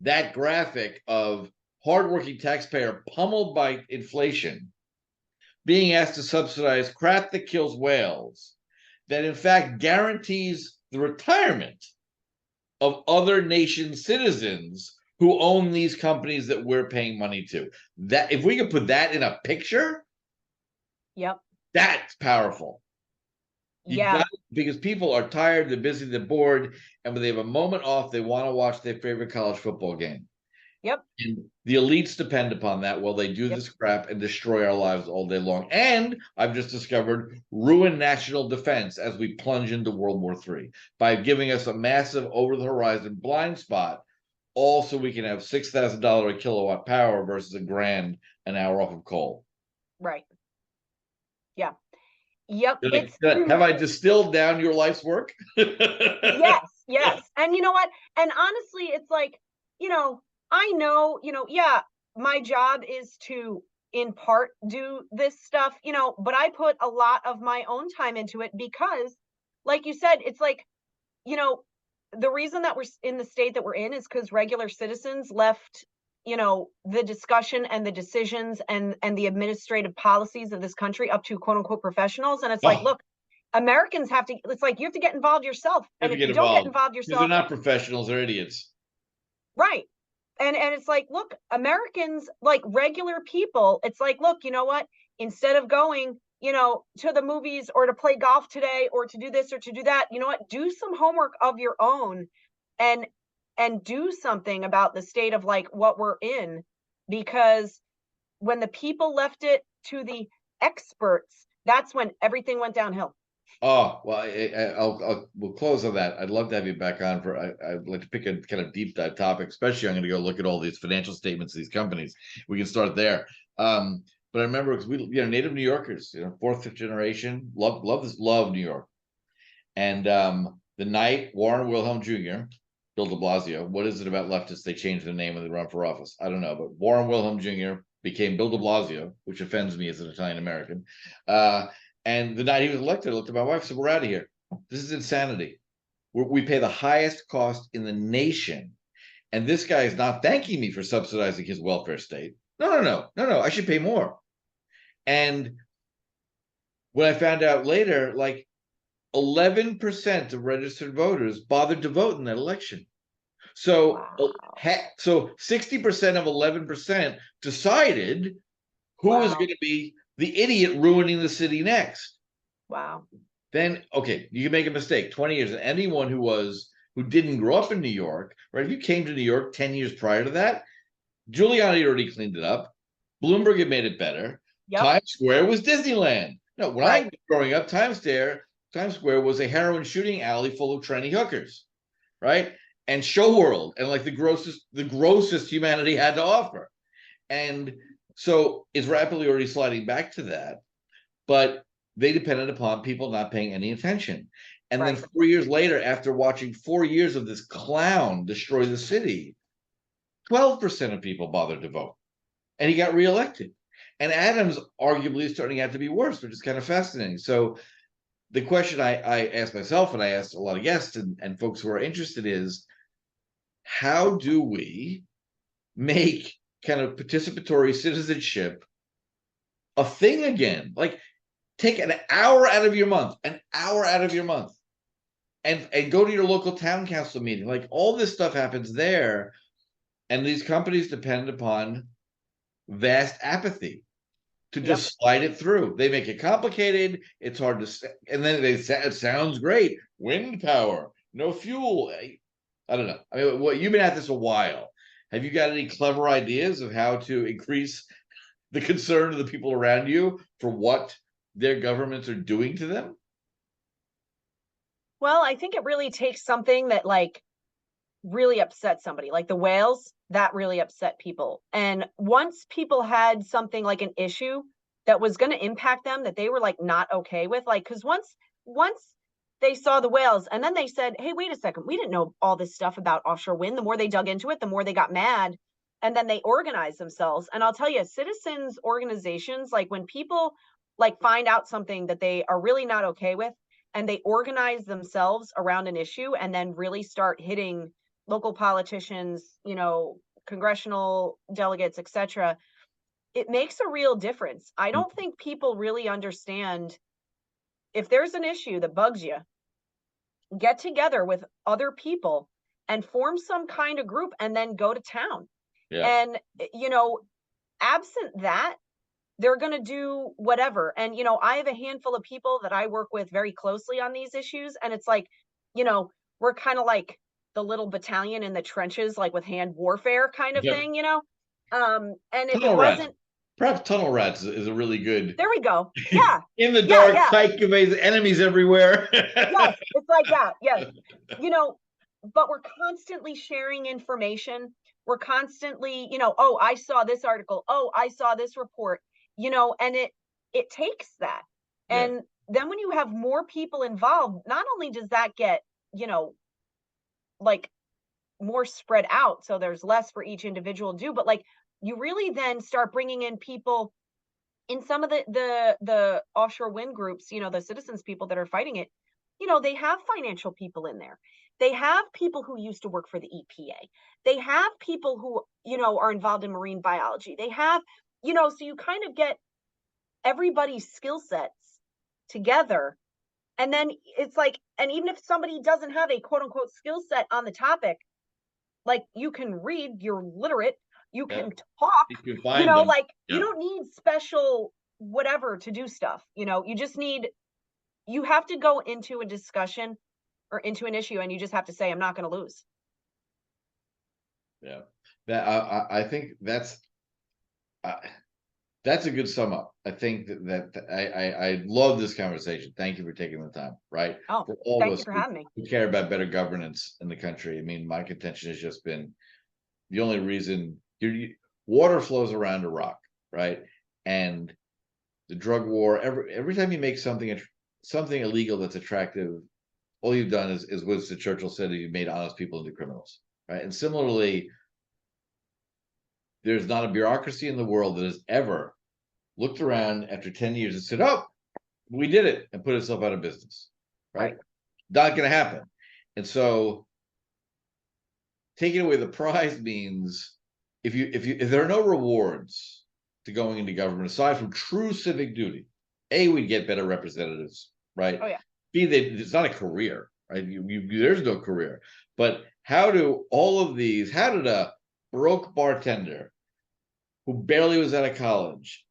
that graphic of hardworking taxpayer pummeled by inflation being asked to subsidize crap that kills whales, that in fact guarantees the retirement of other nations' citizens who own these companies that we're paying money to. That, if we could put that in a picture, that's powerful. Because people are tired, they're busy, they're bored, and when they have a moment off, they want to watch their favorite college football game. And the elites depend upon that while they do this crap and destroy our lives all day long. And I've just discovered ruin national defense as we plunge into World War III by giving us a massive over-the-horizon blind spot, all so we can have $6,000 a kilowatt power versus $1,000 an hour off of coal. Right. Yeah. Yep. Have I distilled down your life's work? Yes. And you know what? And honestly, it's like, I know, my job is to, in part, do this stuff, but I put a lot of my own time into it because, like you said, it's like, the reason that we're in the state that we're in is because regular citizens left, the discussion and the decisions and the administrative policies of this country up to quote unquote professionals. And it's like, look, Americans have to, it's like, you have to get involved yourself. And if you don't get involved yourself, they're not professionals, they're idiots. Right. And it's like, look, Americans, like regular people, it's like, look, you know what? Instead of going to the movies or to play golf today or to do this or to do that. You know what? Do some homework of your own and do something about the state of like what we're in, because when the people left it to the experts, that's when everything went downhill. Oh, well, we'll close on that. I'd love to have you back on I'd like to pick a kind of deep dive topic, especially I'm going to go look at all these financial statements of these companies. We can start there. But I remember because we, native New Yorkers, fourth, fifth generation, love New York. And the night Warren Wilhelm Jr., Bill de Blasio, what is it about leftists? They changed the name when they run for office. I don't know, but Warren Wilhelm Jr. became Bill de Blasio, which offends me as an Italian American. And the night he was elected, I looked at my wife and said, "We're out of here. This is insanity. We pay the highest cost in the nation. And this guy is not thanking me for subsidizing his welfare state. No. I should pay more." And when I found out later, like 11% of registered voters bothered to vote in that election. So, so 60% of 11% decided who was going to be the idiot ruining the city next. Wow. Then, okay, you can make a mistake. 20 years, anyone who didn't grow up in New York, right? If you came to New York 10 years prior to that, Giuliani already cleaned it up. Bloomberg had made it better. Yep. Times Square was Disneyland. No, when I was growing up, Times Square was a heroin shooting alley full of tranny hookers, right? And show world, and like the grossest humanity had to offer. And so it's rapidly already sliding back to that, but they depended upon people not paying any attention. And then 4 years later, after watching 4 years of this clown destroy the city, 12% of people bothered to vote, and he got reelected. And Adams arguably is turning out to be worse, which is kind of fascinating. So the question I asked myself, and I asked a lot of guests and folks who are interested, is how do we make kind of participatory citizenship a thing again? Like, take an hour out of your month, and go to your local town council meeting. Like, all this stuff happens there, and these companies depend upon vast apathy to just slide it through. They make it complicated. It's hard to, and then they say it sounds great. Wind power, no fuel. I don't know. I mean, you've been at this a while. Have you got any clever ideas of how to increase the concern of the people around you for what their governments are doing to them? Well, I think it really takes something that like really upset somebody, like the whales. That really upset people. And once people had something like an issue that was going to impact them that they were like not okay with, like, because once they saw the whales and then they said, "Hey, wait a second, we didn't know all this stuff about offshore wind." The more they dug into it, the more they got mad, and then they organized themselves. And I'll tell you, citizens organizations, like when people like find out something that they are really not okay with, and they organize themselves around an issue and then really start hitting local politicians, congressional delegates, etc., it makes a real difference. I don't think people really understand, if there's an issue that bugs you, get together with other people and form some kind of group and then go to town. Yeah. And, absent that, they're going to do whatever. And, I have a handful of people that I work with very closely on these issues. And it's like, we're kind of like the little battalion in the trenches, like with hand warfare kind of thing, and if it wasn't, perhaps tunnel rats is a really good. There we go. Yeah. In the dark, tight conveys enemies everywhere. Yes, it's like that. Yes. But we're constantly sharing information. We're constantly, oh, I saw this article. Oh, I saw this report, and it takes that. And then when you have more people involved, not only does that get, like more spread out, so there's less for each individual to do, but like you really then start bringing in people in some of the offshore wind groups, the citizens people that are fighting it, they have financial people in there. They have people who used to work for the EPA. They have people who, are involved in marine biology. They have, so you kind of get everybody's skill sets together. And then it's like, and even if somebody doesn't have a quote unquote skill set on the topic, like you can read, you're literate, you can talk, you can find them. you don't need special whatever to do stuff. You have to go into a discussion or into an issue, and you just have to say, I'm not going to lose. Yeah, I think that's a good sum up. I think that I love this conversation. Thank you for taking the time, right? Oh, For all thank of you us for having me. who care about better governance in the country. I mean, my contention has just been the only reason water flows around a rock, right? And the drug war, every time you make something illegal that's attractive, all you've done is Winston Churchill said, you've made honest people into criminals, right? And similarly, there's not a bureaucracy in the world that has ever looked around after 10 years and said, oh, we did it, and put itself out of business, right? Not going to happen. And so taking away the prize means if there are no rewards to going into government aside from true civic duty, A, we'd get better representatives, right? Oh, yeah. B, it's not a career, right? There's no career. But how did a broke bartender who barely was out of college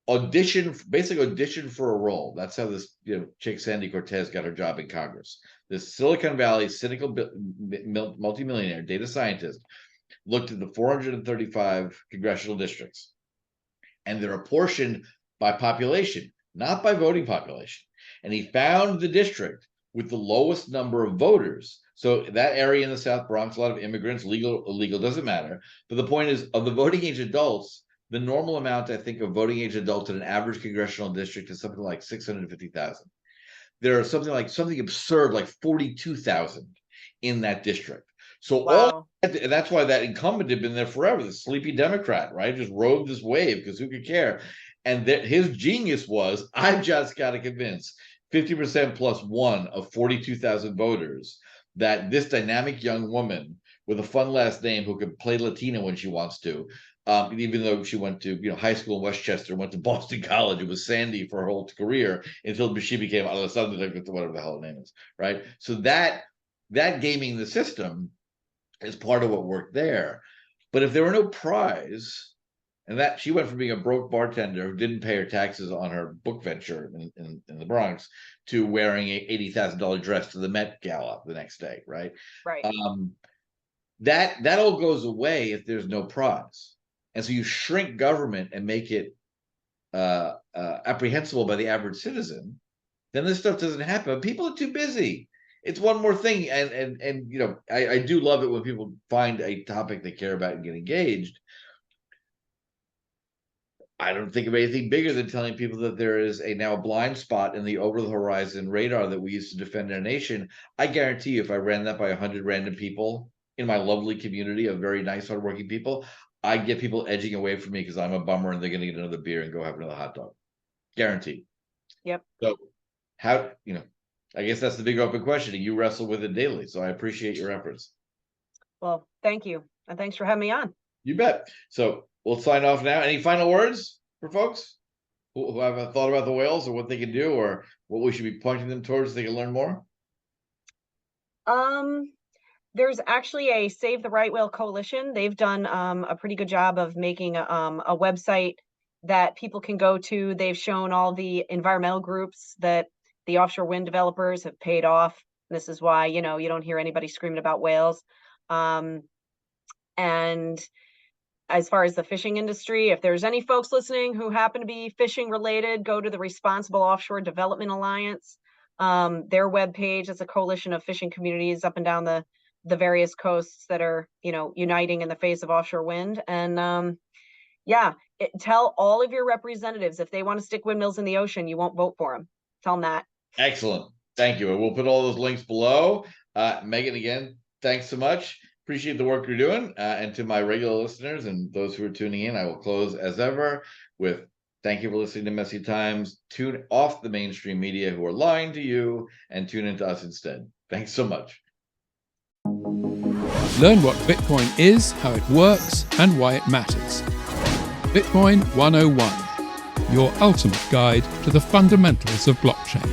audition for a role? That's how this chick Sandy Cortez got her job in Congress. This Silicon Valley cynical multimillionaire data scientist looked at the 435 congressional districts, and they're apportioned by population, not by voting population. And he found the district with the lowest number of voters. So that area in the South Bronx, a lot of immigrants, legal, illegal, doesn't matter. But the point is, of the voting age adults, the normal amount, I think, of voting age adults in an average congressional district is something like 650,000. There are something absurd like 42,000 in that district. So wow. that's why that incumbent had been there forever. The sleepy Democrat, right, just rode this wave because who could care? And his genius was, I've just got to convince 50% plus one of 42,000 voters that this dynamic young woman with a fun last name who can play Latina when she wants to, even though she went to high school in Westchester, went to Boston College, it was Sandy for her whole career until she became whatever the hell her name is, right? So that gaming the system is part of what worked there. But if there were no prize, and that she went from being a broke bartender who didn't pay her taxes on her book venture in the Bronx to wearing a $80,000 dress to the Met Gala the next day, right? Right. That all goes away if there's no prize. And so you shrink government and make it apprehensible by the average citizen, then this stuff doesn't happen. People are too busy. It's one more thing. And I do love it when people find a topic they care about and get engaged. I don't think of anything bigger than telling people that there is now a blind spot in the over-the-horizon radar that we use to defend our nation. I guarantee you, if I ran that by 100 random people in my lovely community of very nice, hardworking people, I'd get people edging away from me because I'm a bummer and they're going to get another beer and go have another hot dog. Guaranteed. Yep. So I guess that's the big open question. You wrestle with it daily. So I appreciate your efforts. Well, thank you. And thanks for having me on. You bet. So we'll sign off now. Any final words for folks who have thought about the whales or what they can do or what we should be pointing them towards so they can learn more? There's actually a Save the Right Whale Coalition. They've done a pretty good job of making a website that people can go to. They've shown all the environmental groups that the offshore wind developers have paid off. This is why, you don't hear anybody screaming about whales. And as far as the fishing industry, if there's any folks listening who happen to be fishing related, go to the Responsible Offshore Development Alliance. Their webpage is a coalition of fishing communities up and down the various coasts that are, uniting in the face of offshore wind. And tell all of your representatives if they want to stick windmills in the ocean, you won't vote for them. Tell them that. Excellent. Thank you. And we'll put all those links below. Meghan, again, thanks so much. Appreciate the work you're doing. And to my regular listeners and those who are tuning in, I will close as ever with thank you for listening to Messy Times. Tune off the mainstream media who are lying to you and tune into us instead. Thanks so much. Learn what Bitcoin is, how it works, and why it matters. Bitcoin 101, your ultimate guide to the fundamentals of blockchain.